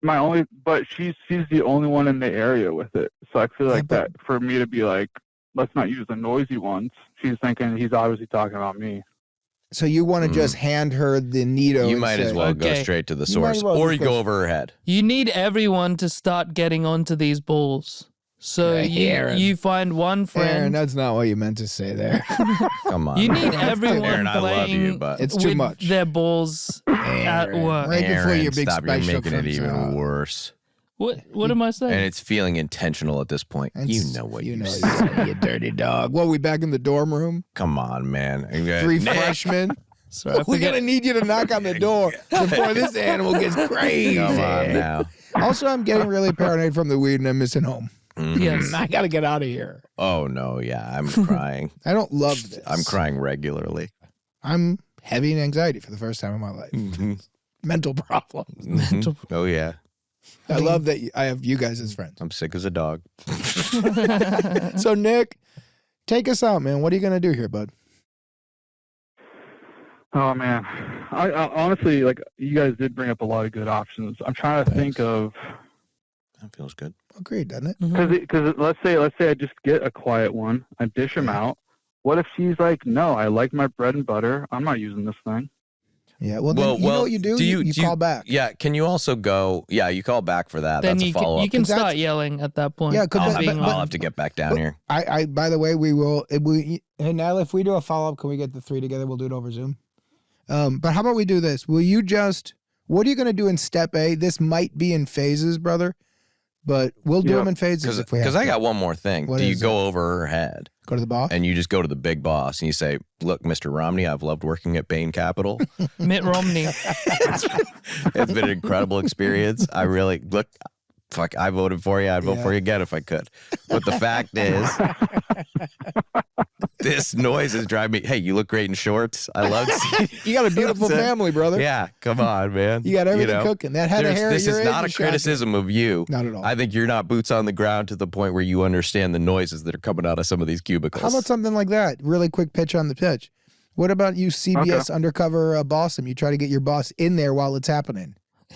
But she's the only one in the area with it, so I feel Yeah, like but- that for me to be like, let's not use the noisy ones. She's thinking he's obviously talking about me. So you want to just hand her the Nido? You and might as say, well go Okay. straight to the You might source, as well or just you go go over her head. You need everyone to start getting onto these balls. So Yeah, Aaron. you find one Aaron, friend. that's not what you meant to say there. Come on. You need man. everyone Aaron, I love playing you, but It's too with much. their balls at Aaron, work. right before Aaron, your big stop. You're special making it comes even out. worse. What am I saying? And it's feeling intentional at this point. You know what you know said. you dirty dog. What, we back in the dorm room? Come on, man. 3 Nick, freshmen. Sorry, I We're forget. gonna need you to knock on the door before this animal gets crazy. Come on now. Also, I'm getting really paranoid from the weed and I'm missing home. Mhm. Yes. I gotta get out of here. Oh no, yeah, I'm crying. I don't love this. I'm crying regularly. I'm having anxiety for the first time in my life. Mhm. Mental problems. Mhm. Oh yeah, I love that I have you guys as friends. I'm sick as a dog. So, Nick, take us out, man. What are you gonna do here, bud? Oh man, I honestly, like, you guys did bring up a lot of good options. I'm trying to think of, That feels good. Agreed, doesn't it? because let's say I just get a quiet one, I dish him out. What if she's like, no, I like my bread and butter. I'm not using this thing. Yeah. Well, then, you know what you do? You call back. Yeah. Can you also go? Yeah, you call back for that. Then That's a follow up. you can start yelling at that point. Yeah, I'll have to get back down here. I by the way, we will. Hey, now if we do a follow up, can we get the three together? We'll do it over Zoom. But how about we do this? Will you just? What are you going to do in step A? This might be in phases, brother, but we'll do them in phases if we have. Because I got one more thing. Do you go over her head? Go to the boss? And you just go to the big boss and you say, look, Mr. Romney, I've loved working at Bane Capital. Mitt Romney. It's been an incredible experience. I really, fuck, I voted for you. I'd vote for you again if I could. But the fact is, this noise is driving me. Hey, you look great in shorts. I love seeing you got a beautiful family, brother. Yeah, come on, man. You got everything cooking. That head of hair. This is not a criticism of you. Not at all. I think you're not boots on the ground to the point where you understand the noises that are coming out of some of these cubicles. How about something like that? Really quick pitch on the pitch. What about you, CBS undercover boss him? You try to get your boss in there while it's happening.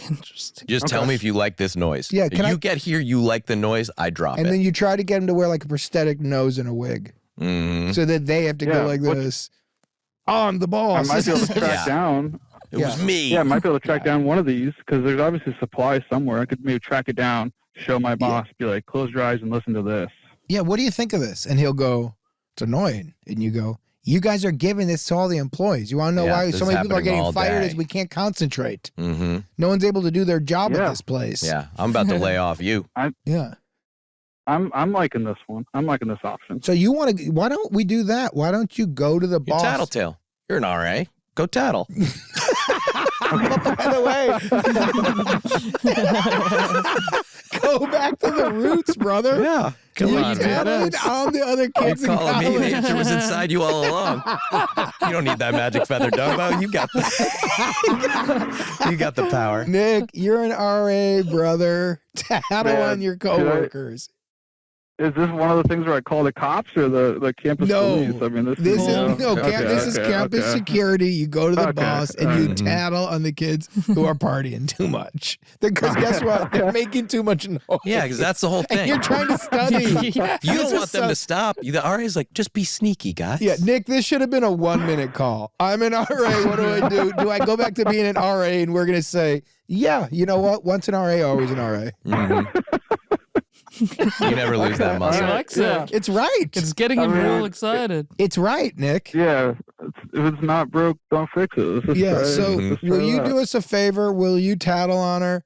Interesting. Just tell me if you like this noise. Yeah, if you get here, you like the noise, I drop it. And then you try to get him to wear like a prosthetic nose and a wig. So that they have to go like this. I'm the boss. I might be able to track down. It was me. Yeah, I might be able to track down one of these because there's obviously supply somewhere. I could maybe track it down, show my boss, be like, close your eyes and listen to this. Yeah, what do you think of this? And he'll go, it's annoying. And you go, you guys are giving this to all the employees. You want to know why so many people are getting fired is we can't concentrate. No one's able to do their job at this place. Yeah, I'm about to lay off you. I'm liking this one. I'm liking this option. So you want to? Why don't we do that? Why don't you go to the boss? Tattletale. You're an RA. Go tattle. By the way, go back to the roots, brother. Yeah. Come on, man. On the other kids in college. Me. The answer was inside you all along. You don't need that magic feather, Dumbo. You got the power. Nick, you're an RA, brother. Tattle on your coworkers. Is this one of the things where I call the cops or the campus police? I mean, this is campus security. You go to the boss and you tattle on the kids who are partying too much. Because guess what? They're making too much noise. Yeah, because that's the whole thing. And you're trying to study. You don't want them to stop. The RA's like, just be sneaky, guys. Yeah, Nick, this should have been a 1 minute call. I'm an RA. What do I do? Do I go back to being an RA and we're going to say, yeah, you know what? Once an RA, always an RA. You never lose that muscle. He likes it. It's right. It's getting him real excited. It's right, Nick. Yeah. If it's not broke, don't fix it. Will you do us a favor? Will you tattle on her?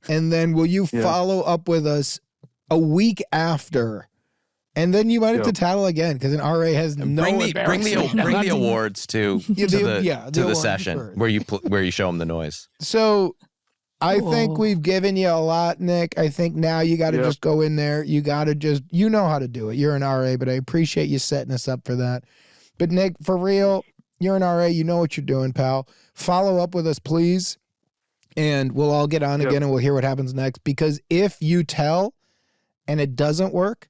And then will you follow up with us a week after? And then you might have to tattle again because an RA has no bring the awards to the session where you show them the noise. So I think we've given you a lot, Nick. I think now you got to just go in there. You got to you know how to do it. You're an RA, but I appreciate you setting us up for that. But Nick, for real, you're an RA. You know what you're doing, pal. Follow up with us, please. And we'll all get on again and we'll hear what happens next. Because if you tell and it doesn't work,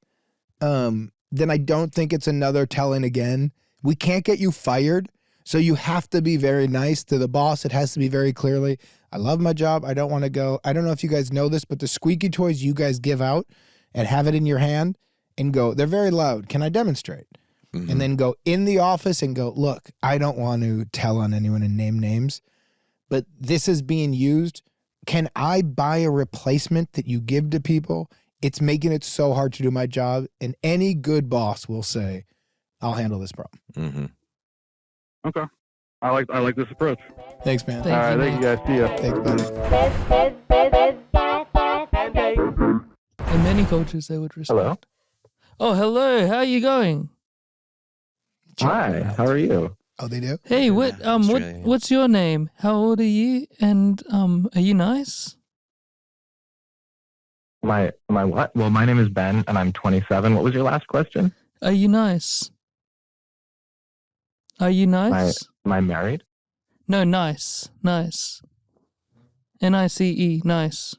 then I don't think it's another telling again. We can't get you fired. So you have to be very nice to the boss. It has to be very clearly, I love my job. I don't want to go. I don't know if you guys know this, but the squeaky toys you guys give out and have it in your hand and go, they're very loud. Can I demonstrate? And then go in the office and go, look, I don't want to tell on anyone and name names, but this is being used. Can I buy a replacement that you give to people? It's making it so hard to do my job. And any good boss will say, I'll handle this problem. Okay. I like this approach. Thanks, man. Thank you guys. See ya. Thanks, buddy. In many cultures, they would respect. Hello. Oh, hello. How are you going? Hi. How are you? Oh, they do? Hey, what's your name? How old are you? And are you nice? My what? Well, my name is Ben, and I'm 27. What was your last question? Are you nice? Are you nice? Am I married? No, nice. Nice. Nice. Nice.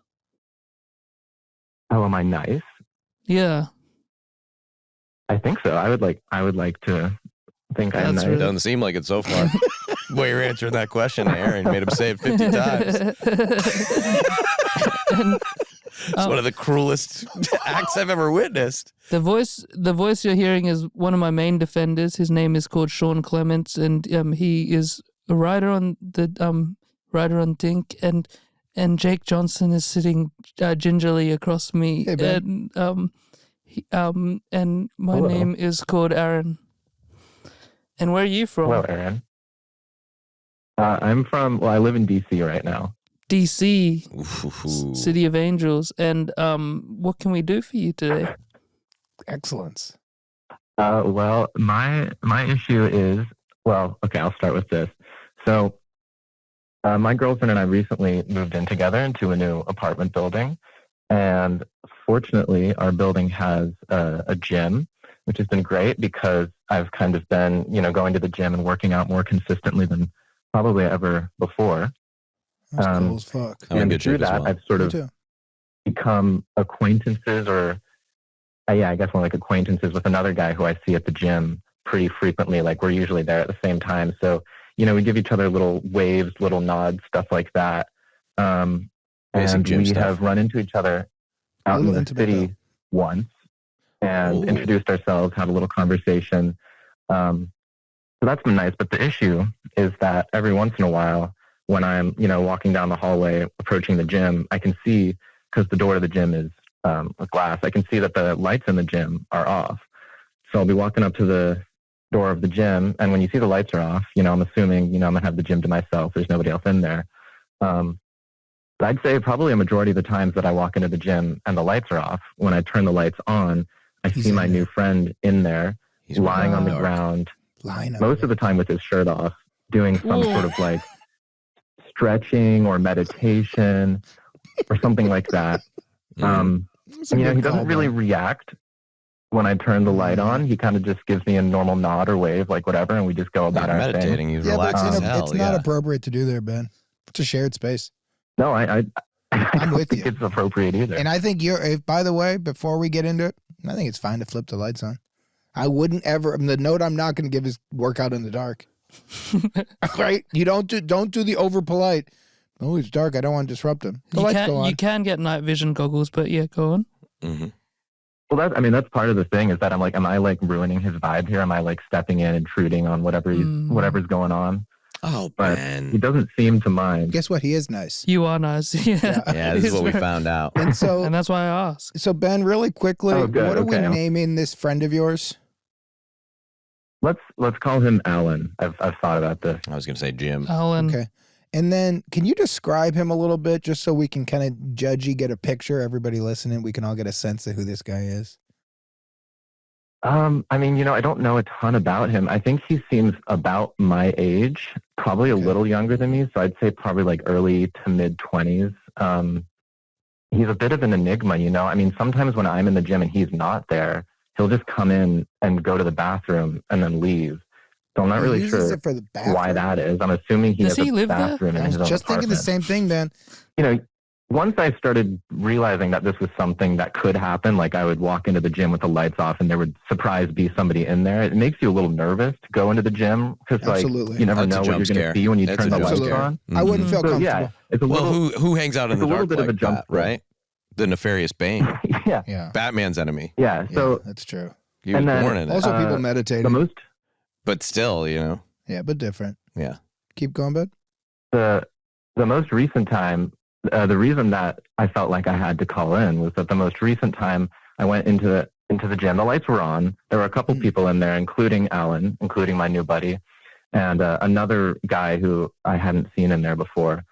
Oh, am I nice? Yeah. I think so. I would like to think I'm That's nice. It doesn't seem like it so far. The way you're answering that question, Aaron, made him say it 50 times. It's one of the cruelest acts I've ever witnessed. The voice you're hearing is one of my main defenders. His name is called Sean Clements, and he is a writer on Dink, and Jake Johnson is sitting gingerly across me, Hey, Ben. and my Hello. name is called Aaron. And where are you from? Hello, Aaron. I live in DC right now. DC, Ooh. City of Angels. And what can we do for you today? Excellence. Well, my issue is, okay, I'll start with this. So, my girlfriend and I recently moved in together into a new apartment building, and fortunately, our building has a gym, which has been great because I've kind of been, going to the gym and working out more consistently than probably ever before. That's cool as fuck. I'm in And good through shape as that, well. I've sort Me of too. become acquaintances, or I guess more like acquaintances with another guy who I see at the gym pretty frequently. Like, we're usually there at the same time. So, we give each other little waves, little nods, stuff like that. Basic And gym we stuff. have run into each other A out in little the intimate, city once and Ooh. introduced ourselves, had a little conversation. So that's been nice. But the issue is that every once in a while, when I'm, walking down the hallway, approaching the gym, I can see, because the door to the gym is with glass, I can see that the lights in the gym are off. So I'll be walking up to the door of the gym, and when you see the lights are off, I'm assuming, I'm gonna have the gym to myself. There's nobody else in there. But I'd say probably a majority of the times that I walk into the gym and the lights are off, when I turn the lights on, I He's see in my there. new friend in there, He's lying on the dark. ground, Line up. most of the time with his shirt off, doing some Ooh. sort of like stretching or meditation or something like that. Mm. That's a He good doesn't call, really Ben. react when I turn the light on. He kind of just gives me a normal nod or wave, like whatever, and we just go about Yeah, our thing. meditating. He's Yeah, but relaxed it's, as hell. it's not appropriate to do there, Ben. It's a shared space. No, I don't with think you. it's appropriate either. And I think by the way, before we get into it, I think it's fine to flip the lights on. I wouldn't ever. The note I'm not going to give is workout in the dark. Right? You don't do the over polite. Oh, it's dark. I don't want to disrupt them. The lights go on. You can get night vision goggles, but yeah, go on. Mm-hmm. Well, that's part of the thing, is that I'm like, am I like ruining his vibe here? Am I like stepping in, intruding on whatever's going on? Oh, But he Ben. doesn't seem to mind. Guess what? He is nice. You are nice. Yeah, Yeah, this is what we found out. And so, And that's why I asked. so Ben, really quickly, Oh, good. what are we Okay. naming this friend of yours? Let's call him Alan. I've thought about this. I was going to say Jim. Alan. Okay. And then can you describe him a little bit just so we can kind of get a picture? Everybody listening, we can all get a sense of who this guy is. I don't know a ton about him. I think he seems about my age, probably a Okay. little younger than me. So I'd say probably like early to mid 20s. He's a bit of an enigma, sometimes when I'm in the gym and he's not there, he'll just come in and go to the bathroom and then leave. So I'm not He really uses sure it for the bathroom. why that is. I'm assuming he Does has he a live there? bathroom in I his was own just thinking the apartment. same thing, Ben. Once I started realizing that this was something that could happen, like I would walk into the gym with the lights off and there would be somebody in there, it makes you a little nervous to go into the gym because Absolutely. you never That's a know what jump you're going scare. to see when you It's turn a the jump lights scare. on. I wouldn't feel So comfortable. yeah, it's a Well, little, who hangs out in it's the a little dark bit of like a jump that, scare. right? The nefarious Bane, yeah, Yeah. Batman's enemy. yeah. Yeah, So that's true. He was And then born in it, Also, people the meditating. most but still, Yeah, but different. yeah. Keep going, bud. the most recent time, the reason that I felt like I had to call in was that the most recent time I went into the gym, the lights were on. There were a couple people in there, including Alan, including my new buddy, and another guy who I hadn't seen in there before.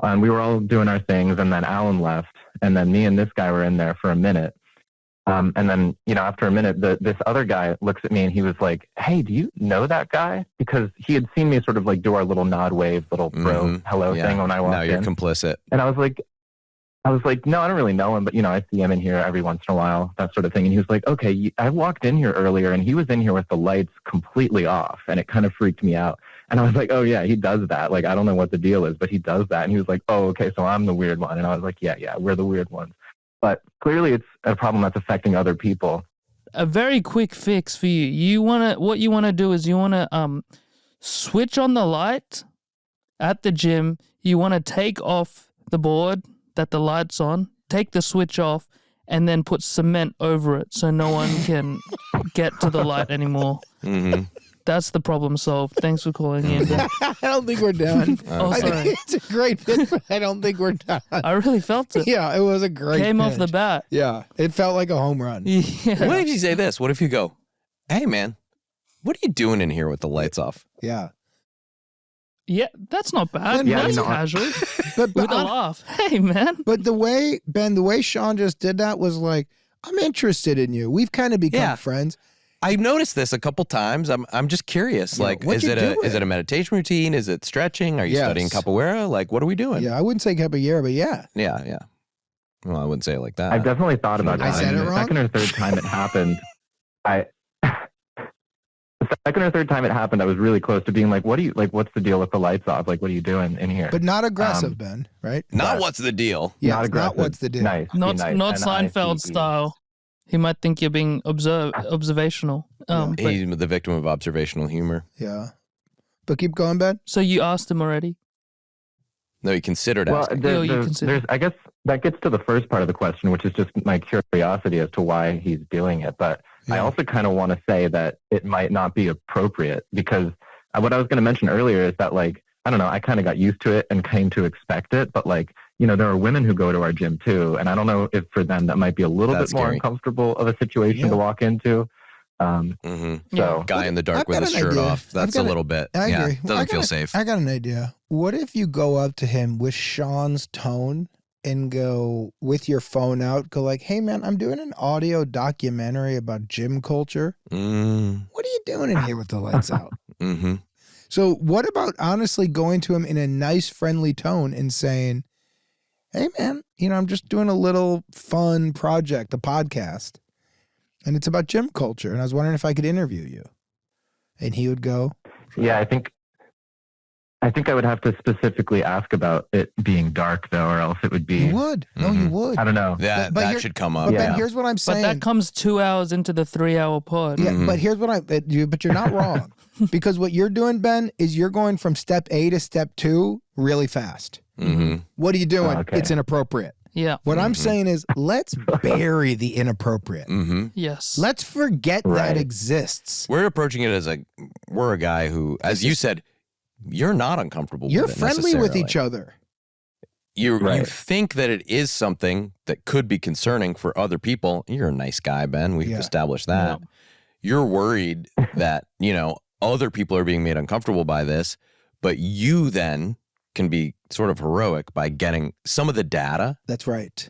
And we were all doing our things, and then Alan left, and then me and this guy were in there for a minute. And then, after a minute, this other guy looks at me and he was like, "Hey, do you know that guy?" Because he had seen me sort of like do our little nod wave, little bro Mhm. hello Yeah. thing when I walked Now you're in. complicit. And I was like, no, I don't really know him, but I see him in here every once in a while, that sort of thing. And he was like, okay, I walked in here earlier and he was in here with the lights completely off, and it kind of freaked me out. And I was like, oh yeah, he does that. Like, I don't know what the deal is, but he does that. And he was like, oh, okay, so I'm the weird one. And I was like, yeah, we're the weird ones. But clearly it's a problem that's affecting other people. a very quick fix for you. What you wanna do is you wanna switch on the light at the gym. You wanna take off the board that the light's on, take the switch off, and then put cement over it so no one can get to the light anymore. Mm-hmm. That's the problem solved. Thanks for calling in. I don't think we're done. Oh, I sorry. think it's a great pitch, but I don't think we're done. I really felt it. Yeah, it was a great Came off the pitch. bat. Yeah, it felt like a home run. Yeah. What if you say this? What if you go, hey, man, what are you doing in here with the lights off? Yeah. Yeah, that's not bad. Yeah, That's you know, casual. But, With a laugh. Hey, man. but the way, Ben, the way Sean just did that was like, I'm interested in you. We've kind of become Yeah. friends. I've noticed this a couple times. I'm just curious. Yeah, Like, what is you it doing? a meditation routine? Is it stretching? Are you Yes. studying capoeira? Like, what are we doing? Yeah, I wouldn't say capoeira, but yeah. Yeah. Well, I wouldn't say it like that. I've definitely thought about I that. said it The wrong? second or third time it happened, the second or third time it happened, I was really close to being like, what's the deal with the lights off? Like, what are you doing in here? But not aggressive, Ben, right? Not Yeah. what's the deal? Yeah, not it's aggressive. not what's the deal. Nice. Not nice. not N-I-C-E. Seinfeld style. He might think you're being observational. But, He's the victim of observational humor. Yeah. But keep going, Ben. so you asked him already? No, he considered Well, asking. consider. I guess that gets to the first part of the question, which is just my curiosity as to why he's doing it. But I Yeah. also kind of want to say that it might not be appropriate because what I was going to mention earlier is that, like, I don't know, I kind of got used to it and came to expect it. But, like, you know, there are women who go to our gym too. And I don't know if for them that might be a little That's bit more scary. uncomfortable of a situation Yeah. to walk into. Mm-hmm. So Guy in the I've dark with got his an shirt idea. off. I've That's got a little bit. I Yeah, agree. Well, doesn't feel safe. I got an idea. What if you go up to him with Sean's tone and go with your phone out, go like, hey, man, I'm doing an audio documentary about gym culture. Mm, What are you doing in here with the lights out? mm-hmm. So what about honestly going to him in a nice, friendly tone and saying, hey, man, you know, I'm just doing a little fun project, a podcast, and it's about gym culture. And I was wondering if I could interview you. And he would go, yeah, I think I would have to specifically ask about it being dark though, or else it would be. you would. No, you would. I don't know. That But here- should come up. But Yeah. Ben, here's what I'm But saying. that comes 2 hours into the 3-hour pod. Yeah, Mhm. but here's what but you're not wrong. Because what you're doing, Ben, is you're going from step A to step 2 really fast. Mm-hmm. What are you doing? Okay. It's inappropriate. Yeah. What I'm saying is let's bury the inappropriate. Mm-hmm. Yes. Let's forget that Right. exists. We're approaching it as we're a guy who, as you said, you're not uncomfortable You're with it friendly with necessarily. each other. You Right. think that it is something that could be concerning for other people. You're a nice guy, Ben. We've Yeah. established that. You're worried that, you know, other people are being made uncomfortable by this, but you then can be sort of heroic by getting some of the data That's right.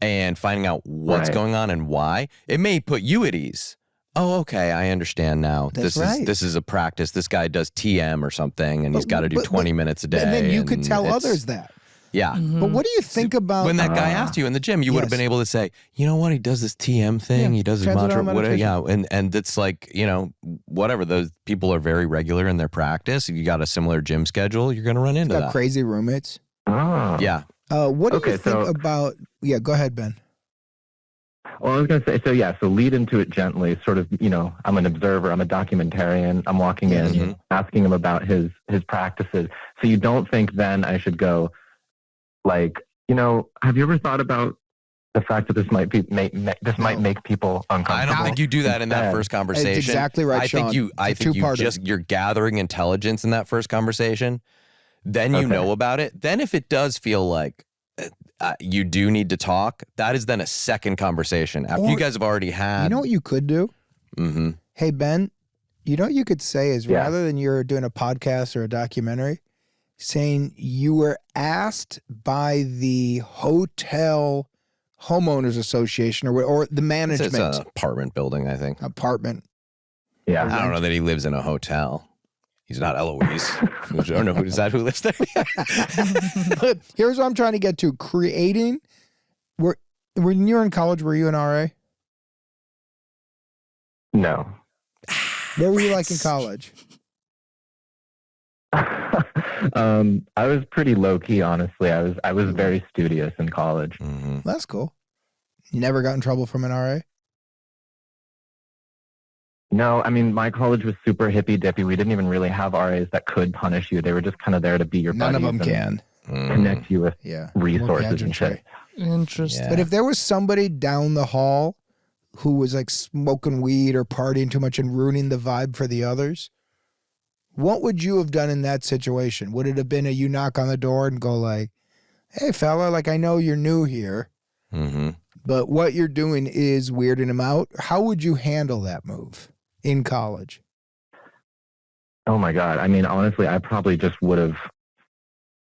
and finding out what's Right. going on and why. It may put you at ease. Oh, okay, I understand now. That's this right. is a practice. This guy does TM or something, and he's But- got to do but- 20 minutes a day. And then you could and tell it's- others that. Yeah. But what do you think about When that guy asked you in the gym, you would have Yes. been able to say, you know what, he does this TM thing, Yeah, he does his transcendental mantra, whatever, meditation. yeah, and it's like, you know, whatever. Those people are very regular in their practice. If you got a similar gym schedule, you're going to run into got that. crazy roommates? Oh. Yeah. What do Okay, you think so- about? Yeah, go ahead, Ben. Well, I was going to say, so lead into it gently, sort of, you know, I'm an observer, I'm a documentarian, I'm walking in, Mhm. asking him about his practices. So you don't think then I should go, like, you know, have you ever thought about the fact that this might be might make people I uncomfortable? don't think you do that in that Instead. first conversation. It's exactly right, I Sean. think you It's a two-parter. you're gathering intelligence in that first conversation. Then you Okay. know about it. Then if it does feel like you do need to talk, that is then a second conversation after Or- you guys have already had. You know what you could do? Mm-hmm. Hey, Ben, you know what you could say is Yeah. rather than you're doing a podcast or a documentary, saying you were asked by the hotel homeowners association or the It's management an apartment building, I think. apartment. Yeah. I don't know that he lives in a hotel. He's not Eloise. I don't know is that who lives there. But here's what I'm trying to get to: creating. When you were in college, were you an RA? No. What were you like in college? I was pretty low key, honestly. I was very studious in college. Mhm. That's cool. You never got in trouble from an RA? No, I mean, my college was super hippy dippy. We didn't even really have RAs that could punish you. They were just kind of there to be your None of buddies them and can. connect you with Yeah. resources and shit. Interesting. But if there was somebody down the hall who was like smoking weed or partying too much and ruining the vibe for the others, what would you have done in that situation? Would it have been you knock on the door and go like, hey fella, like I know you're new here, but what you're doing is weirding him out. How would you handle that move in college? Oh my God. I mean, honestly, I probably just would have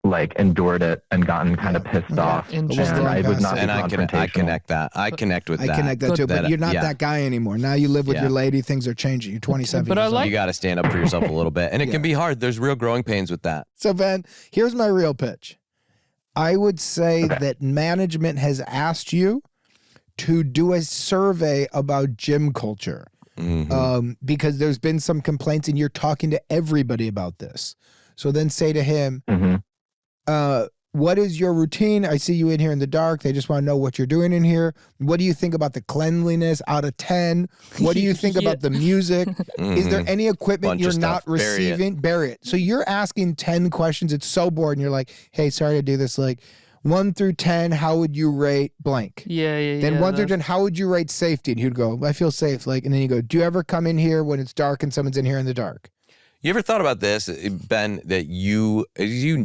like endured it and gotten kind of pissed off. And I would not be confrontational. I connect that. I connect with that. I connect that too, but you're not that guy anymore. Now you live with your lady. Things are changing. You're 27 but years old. You got to stand up for yourself a little bit. And it can be hard. There's real growing pains with that. So Ben, here's my real pitch. I would say that management has asked you to do a survey about gym culture. Because there's been some complaints and you're talking to everybody about this. So then say to him, what is your routine? I see you in here in the dark. They just want to know what you're doing in here. What do you think about the cleanliness out of 10? What do you think about the music? Is there any equipment you're not receiving? Bury it. So you're asking 10 questions. It's so bored. And you're like, hey, sorry to do this. Like 1 through 10, how would you rate blank? Then 1 through 10, how would you rate safety? And he'd go, I feel safe. Like, and then you go, do you ever come in here when it's dark and someone's in here in the dark? You ever thought about this, Ben, that you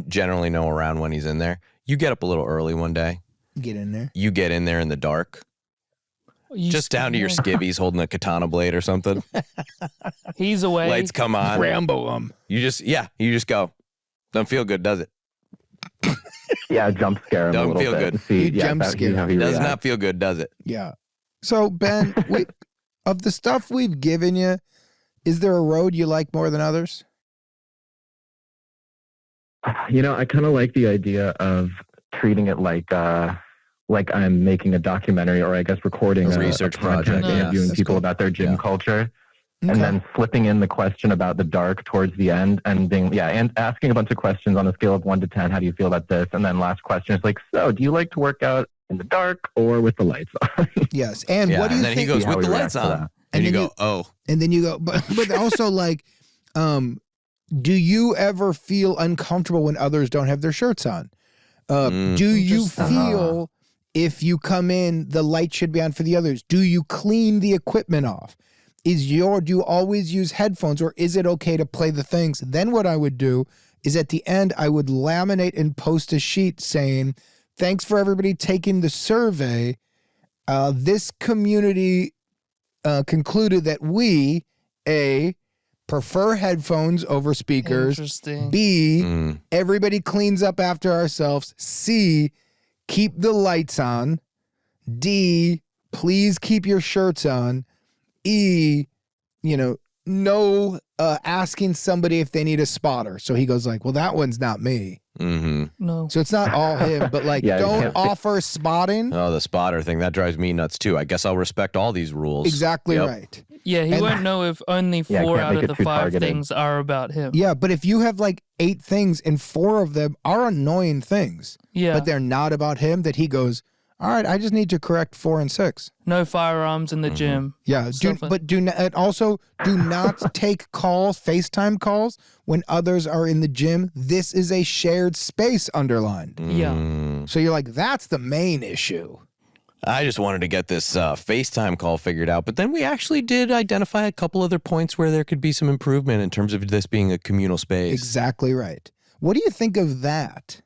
generally know around when he's in there? You get up a little early one day. Get in there. You get in there in the dark. Just down to your skivvies holding a katana blade or something. He's away. Lights come on. Rambo him. You just go. Don't feel good, does it? Yeah, jump scare him a little bit. Don't feel good. See, jump scare him. Does not feel good, does it? Yeah. So Ben, of the stuff we've given you, is there a road you like more than others? You know, I kind of like the idea of treating it like I'm making a documentary or I guess recording a research project, interviewing people about their gym culture. Okay. And then slipping in the question about the dark towards the end and being, and asking a bunch of questions on a scale of 1 to 10. How do you feel about this? And then last question is like, so do you like to work out in the dark or with the lights on? Yes. And what do you think? And then he goes, with the lights on. And you go, oh. And then you go, but also like, do you ever feel uncomfortable when others don't have their shirts on? Do you feel if you come in, the light should be on for the others? Do you clean the equipment off? Do you always use headphones or is it okay to play the things? Then what I would do is at the end, I would laminate and post a sheet saying, thanks for everybody taking the survey. This community concluded that we, A, prefer headphones over speakers. Interesting. B, everybody cleans up after ourselves. C, keep the lights on. D, please keep your shirts on. E, no asking somebody if they need a spotter. So he goes like, well, that one's not me. No. So it's not all him, but like, don't offer spotting. Oh, the spotter thing, that drives me nuts too. I guess I'll respect all these rules. Exactly right. Yeah, he won't know if only 4 out of the 5 targeted things are about him. Yeah, but if you have like 8 things and 4 of them are annoying things, but they're not about him, that he goes, all right, I just need to correct 4 and 6. No firearms in the gym. Yeah, do not take calls, FaceTime calls when others are in the gym. This is a shared space underlined. Yeah. So you're like, that's the main issue. I just wanted to get this FaceTime call figured out, but then we actually did identify a couple other points where there could be some improvement in terms of this being a communal space. Exactly right. What do you think of that?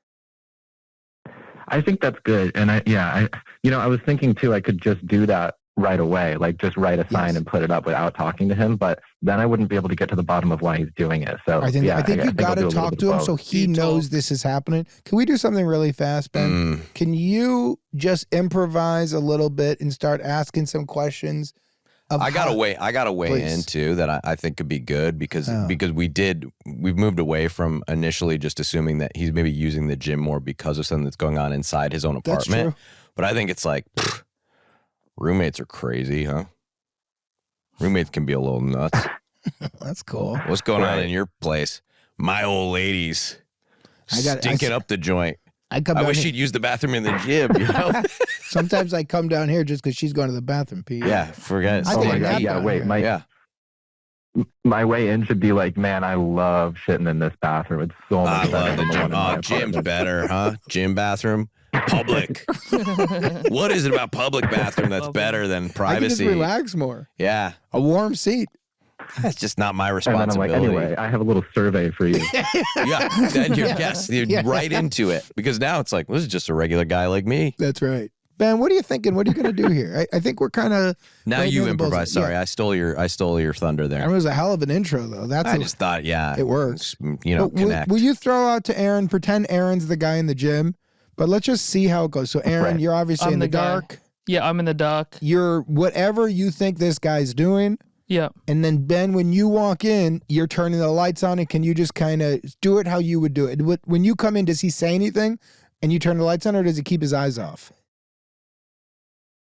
I think that's good. And I was thinking too, I could just do that right away, like just write a sign and put it up without talking to him. But then I wouldn't be able to get to the bottom of why he's doing it. So I think you got to talk to him so he knows this is happening. Can we do something really fast, Ben? Can you just improvise a little bit and start asking some questions? I got a way into that I think could be good because we've moved away from initially just assuming that he's maybe using the gym more because of something that's going on inside his own apartment. That's true. But I think it's like, roommates are crazy, huh? Roommates can be a little nuts. That's cool. What's going on in your place? My old lady's stinking up the joint. I wish she'd use the bathroom in the gym, you know? Sometimes I come down here just because she's going to the bathroom, Pete. Yeah, forget it. Oh my God. Yeah, wait, my way in should be like, man, I love shitting in this bathroom. It's so I much better love the than the gym. one in my Oh, gym's apartment. better, huh? Gym bathroom, public. What is it about public bathroom that's better than I can just privacy? relax more. Yeah, A warm seat. that's just not my And then I'm like, responsibility. anyway, I have a little survey for you. Yeah, then you're right into it because now it's like, well, this is just a regular guy like me. That's right. Ben, what are you thinking? What are you going to do here? I think we're kind of Now right you near the bullseye. improvise. Sorry, Yeah. I stole your thunder That there. was a hell of an intro, though. That's I just thought, yeah, it works. You know, But will, connect. will you throw out to Aaron? Pretend Aaron's the guy in the gym, but let's just see how it goes. So, Aaron, Right. you're obviously I'm in the the guy. dark. Yeah, I'm in the dark. You're whatever you think this guy's doing. Yeah. And then, Ben, when you walk in, you're turning the lights on, and can you just kind of do it how you would do it? When you come in, does he say anything and you turn the lights on, or does he keep his eyes off?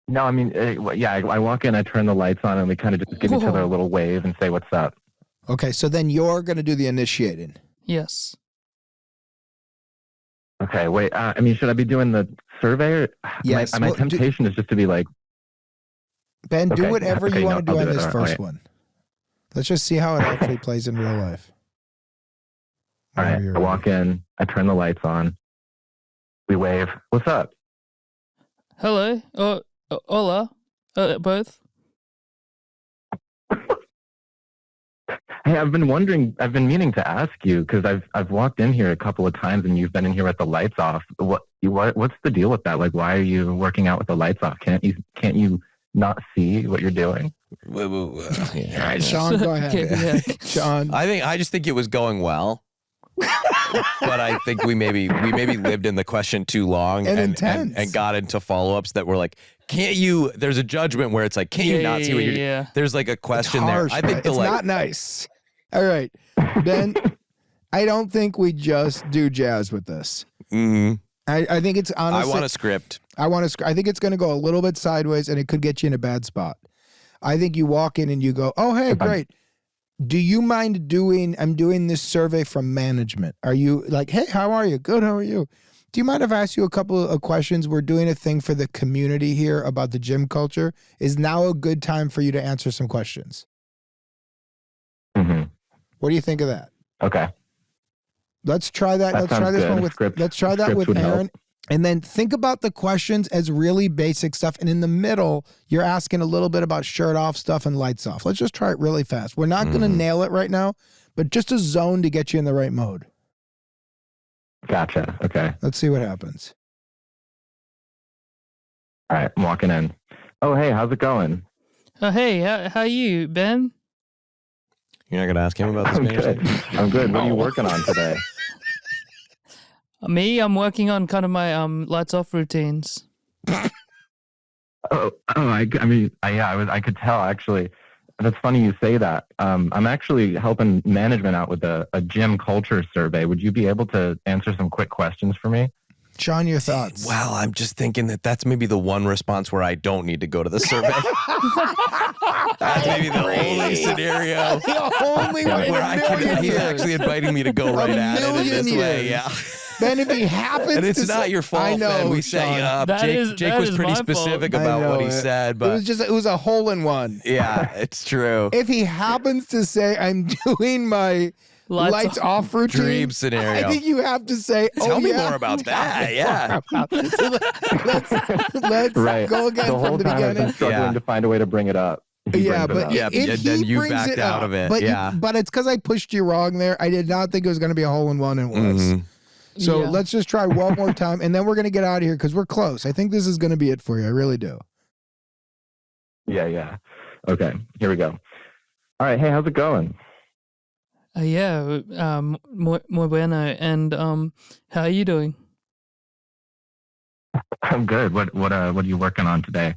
No, I mean, yeah, I walk in, I turn the lights on, and we kind of just give each other a little wave and say, what's up? Okay, so then you're going to do the initiating. Yes. Okay, wait. I mean, should I be doing the survey? Or, Yes, My well, do- temptation is just to be like, Ben, do Okay, whatever okay, you no, want to do I'll on do it. this All right, first okay. one. Let's just see how it actually plays in real life. all right, Whenever you're I walk in, I turn the lights on, we wave. What's up? Hello. Hola. Both. Hey, I've been meaning to ask you because I've walked in here a couple of times and you've been in here with the lights off. What's the deal with that? Like, why are you working out with the lights off? Can't you not see what you're doing? All right, Sean, go ahead. Okay, yeah. Sean. I just think it was going well. But I think we maybe lived in the question too long And intense. and got into follow-ups that were like, can't you, there's a judgment where it's like, can't you not see what you're doing? Yeah. There's like a question there. Harsh, I think right? the It's like not nice. All right, Ben, I don't think we just do jazz with this. mhm. I think it's honestly. I want a script. I think it's going to go a little bit sideways, and it could get you in a bad spot. I think you walk in and you go, "Oh, hey, great. Do you mind doing? I'm doing this survey from management. Are you like, hey, how are you? Good. How are you? Do you mind if I ask you a couple of questions? We're doing a thing for the community here about the gym culture. Is now a good time for you to answer some questions? Mm-hmm. What do you think of that? Okay. Let's try that. That Let's try sounds this good. one with. Script- let's try that scripts with would help. Aaron. And then think about the questions as really basic stuff. And in the middle, you're asking a little bit about shirt off stuff and lights off. Let's just try it really fast. We're not going to nail it right now, but just a zone to get you in the right mode. Gotcha. Okay. Let's see what happens. All right. I'm walking in. Oh, hey, how's it going? Hey, how are you, Ben? You're not gonna ask him about this I'm management? good. I'm good. What are you working on today? Me, I'm working on kind of my lights off routines. I could tell actually. That's funny you say that. I'm actually helping management out with a gym culture survey. Would you be able to answer some quick questions for me? Sean, your thoughts. Well, I'm just thinking that that's maybe the one response where I don't need to go to the survey. That's maybe the only scenario Only way in where a I can. million He's years. actually inviting me to go right at it in million this way. years. Yeah. Ben, if he happens And it's to not say- your fault, I know, man. We Sean. set you up. That Jake is was pretty my fault. specific I about know what he it. said, It but was a hole in one. yeah, it's true. If he happens to say, I'm doing my lights off routine, Dream scenario. I think you have to say, Tell me yeah. more about that. Yeah. So let's Right. go again The whole from the time I've been beginning. struggling Yeah. to find a way to bring it up. He Yeah, brings it but up. Yeah, if but he then you brings backed it out up, of it. But, Yeah. but it's because I pushed you wrong there. I did not think it was going to be a hole in one, and it was. Mhm. So Yeah. let's just try one more time, and then we're going to get out of here because we're close. I think this is going to be it for you. I really do. Yeah. Okay, here we go. All right. Hey, how's it going? Muy bueno. And how are you doing? I'm good. What are you working on today?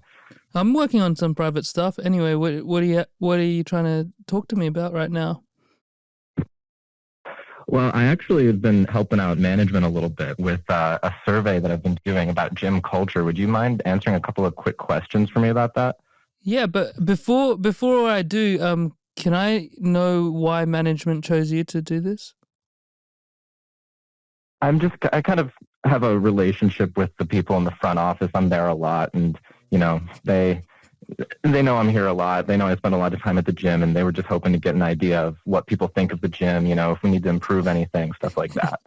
I'm working on some private stuff. Anyway, what are you trying to talk to me about right now? Well, I actually have been helping out management a little bit with a survey that I've been doing about gym culture. Would you mind answering a couple of quick questions for me about that? Yeah, but before I do, can I know why management chose you to do this? I kind of have a relationship with the people in the front office. I'm there a lot, and they know I'm here a lot. They know I spend a lot of time at the gym, and they were just hoping to get an idea of what people think of the gym, if we need to improve anything, stuff like that.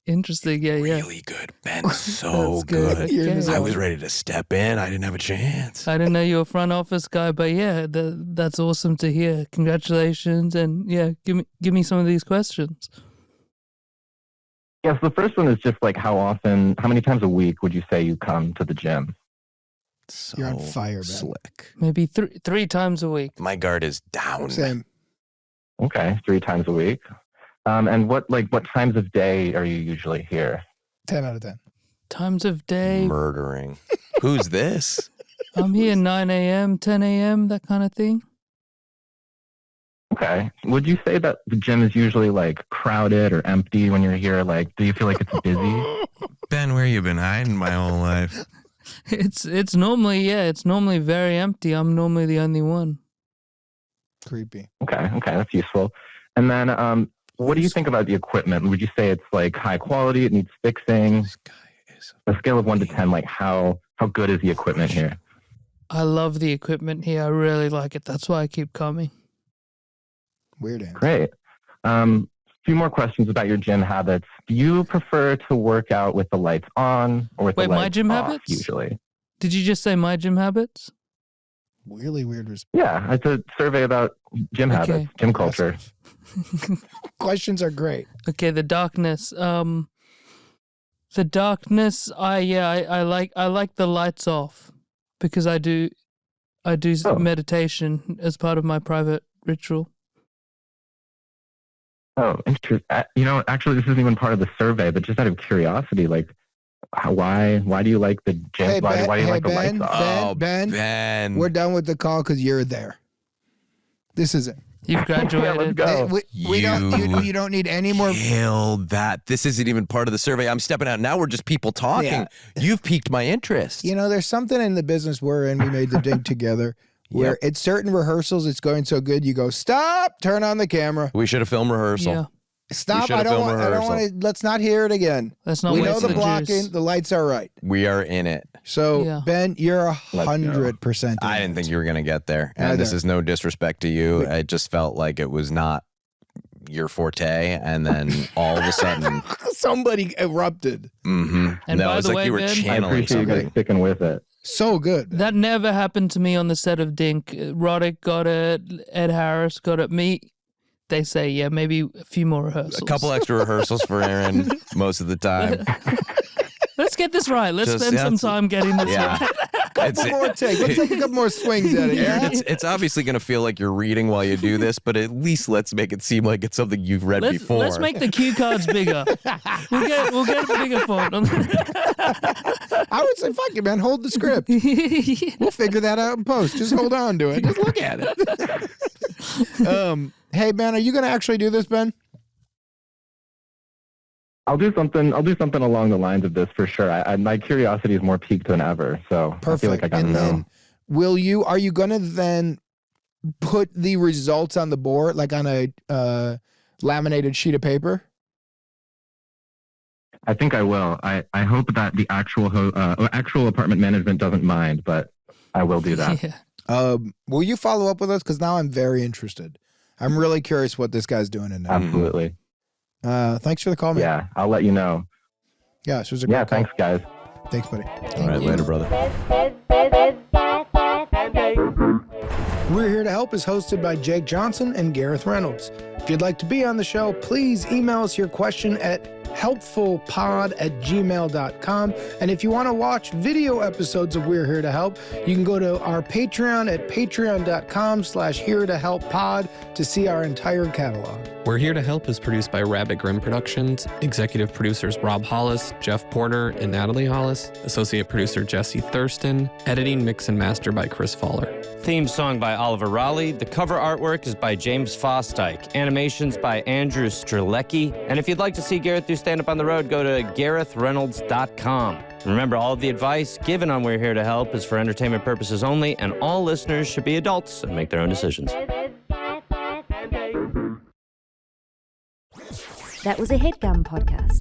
Interesting. Yeah. Really good. Ben's so That's good. Okay. I was ready to step in. I didn't have a chance. I didn't know you were a front office guy, but yeah, that's awesome to hear. Congratulations, and yeah, give me some of these questions. Yes, the first one is just like how many times a week would you say you come to the gym? So You're on fire, man. slick. Maybe three times a week. My guard is down. Same. Okay, 3 times a week. And what times of day are you usually here? 10 out of 10. Times of day. Murdering. Who's this? I'm here 9 a.m., 10 a.m., that kind of thing. Okay. Would you say that the gym is usually like crowded or empty when you're here? Like, do you feel like it's busy? Ben, where you been hiding my whole life? It's normally very empty. I'm normally the only one. Creepy. Okay, that's useful. And then, what do you think about the equipment? Would you say it's like high quality? It needs fixing? This guy is A scale of 1 to 10, like how good is the equipment here? I love the equipment here. I really like it. That's why I keep coming. Weird answer. Great. A few more questions about your gym habits. Do you prefer to work out with the lights on or with Wait, the lights my gym off, habits? usually? Did you just say my gym habits? Really weird response. Yeah, it's a survey about gym habits, gym culture. Questions are great. Okay, the darkness. I like the lights off because I do meditation as part of my private ritual. Oh, interesting. Actually, this isn't even part of the survey, but just out of curiosity, like, why do you like the gym? Hey, why do you like the Ben, lights off? Ben, we're done with the call because you're there. This is it. You've graduated. Go. You don't need any more. Killed that. This isn't even part of the survey. I'm stepping out. Now we're just people talking. Yeah. You've piqued my interest. There's something in the business we're in. We made the Dink together. Where at certain rehearsals, it's going so good, you go, stop, turn on the camera. We should have filmed rehearsal. Yeah. Stop, I don't want to, let's not hear it again. Let's not we waste know the the blocking, juice. the lights are right. We are in it. So, Yeah. Ben, you're 100%. I didn't think you were going to get there. And this is no disrespect to you. I just felt like it was not your forte. And then all of a sudden, somebody erupted. Mm-hmm. And that by was the like way, you were Ben, I channeling appreciate you something. guys sticking with it. So good. That never happened to me on the set of Dink. Roddick got it. Ed Harris got it. Me, they say, maybe a few more rehearsals. A couple extra rehearsals for Aaron most of the time. Let's get this right. Let's Just- spend yeah, some it's- time getting this Yeah. right. Couple more takes. Let's take a couple more swings at it. Aaron, Yeah? it's obviously going to feel like you're reading while you do this, but at least let's make it seem like it's something you've read before. Let's make the cue cards bigger. We'll get a bigger font. I would say, fuck it, man. Hold the script. We'll figure that out in post. Just hold on to it. Just look at it. Hey, Ben, are you going to actually do this, Ben? I'll do something along the lines of this for sure. My curiosity is more piqued than ever. So Perfect. I feel like I gotta And know. then, are you going to then put the results on the board, like on a laminated sheet of paper? I think I will. I hope that the actual apartment management doesn't mind, but I will do that. Yeah. Will you follow up with us? Because now I'm very interested. I'm really curious what this guy's doing in there. Absolutely. Thanks for the call, man. Yeah, I'll let you know. Yeah, this was a great Yeah, call. thanks, guys. Thanks, buddy. All right, later, brother. We're Here to Help is hosted by Jake Johnson and Gareth Reynolds. If you'd like to be on the show, please email us your question at helpfulpod@gmail.com. And if you want to watch video episodes of We're Here to Help, you can go to our Patreon at patreon.com/here-to-help-pod to see our entire catalog. We're Here to Help is produced by Rabbit Grimm Productions, executive producers Rob Hollis, Jeff Porter, and Natalie Hollis, associate producer Jesse Thurston, editing, mix, and master by Chris Faller. Theme song by Oliver Raleigh. The cover artwork is by James Fosdyke. Animations by Andrew Strzelecki. And if you'd like to see Gareth do stand-up on the road, go to GarethReynolds.com. Remember, all of the advice given on We're Here to Help is for entertainment purposes only, and all listeners should be adults and make their own decisions. That was a HeadGum podcast.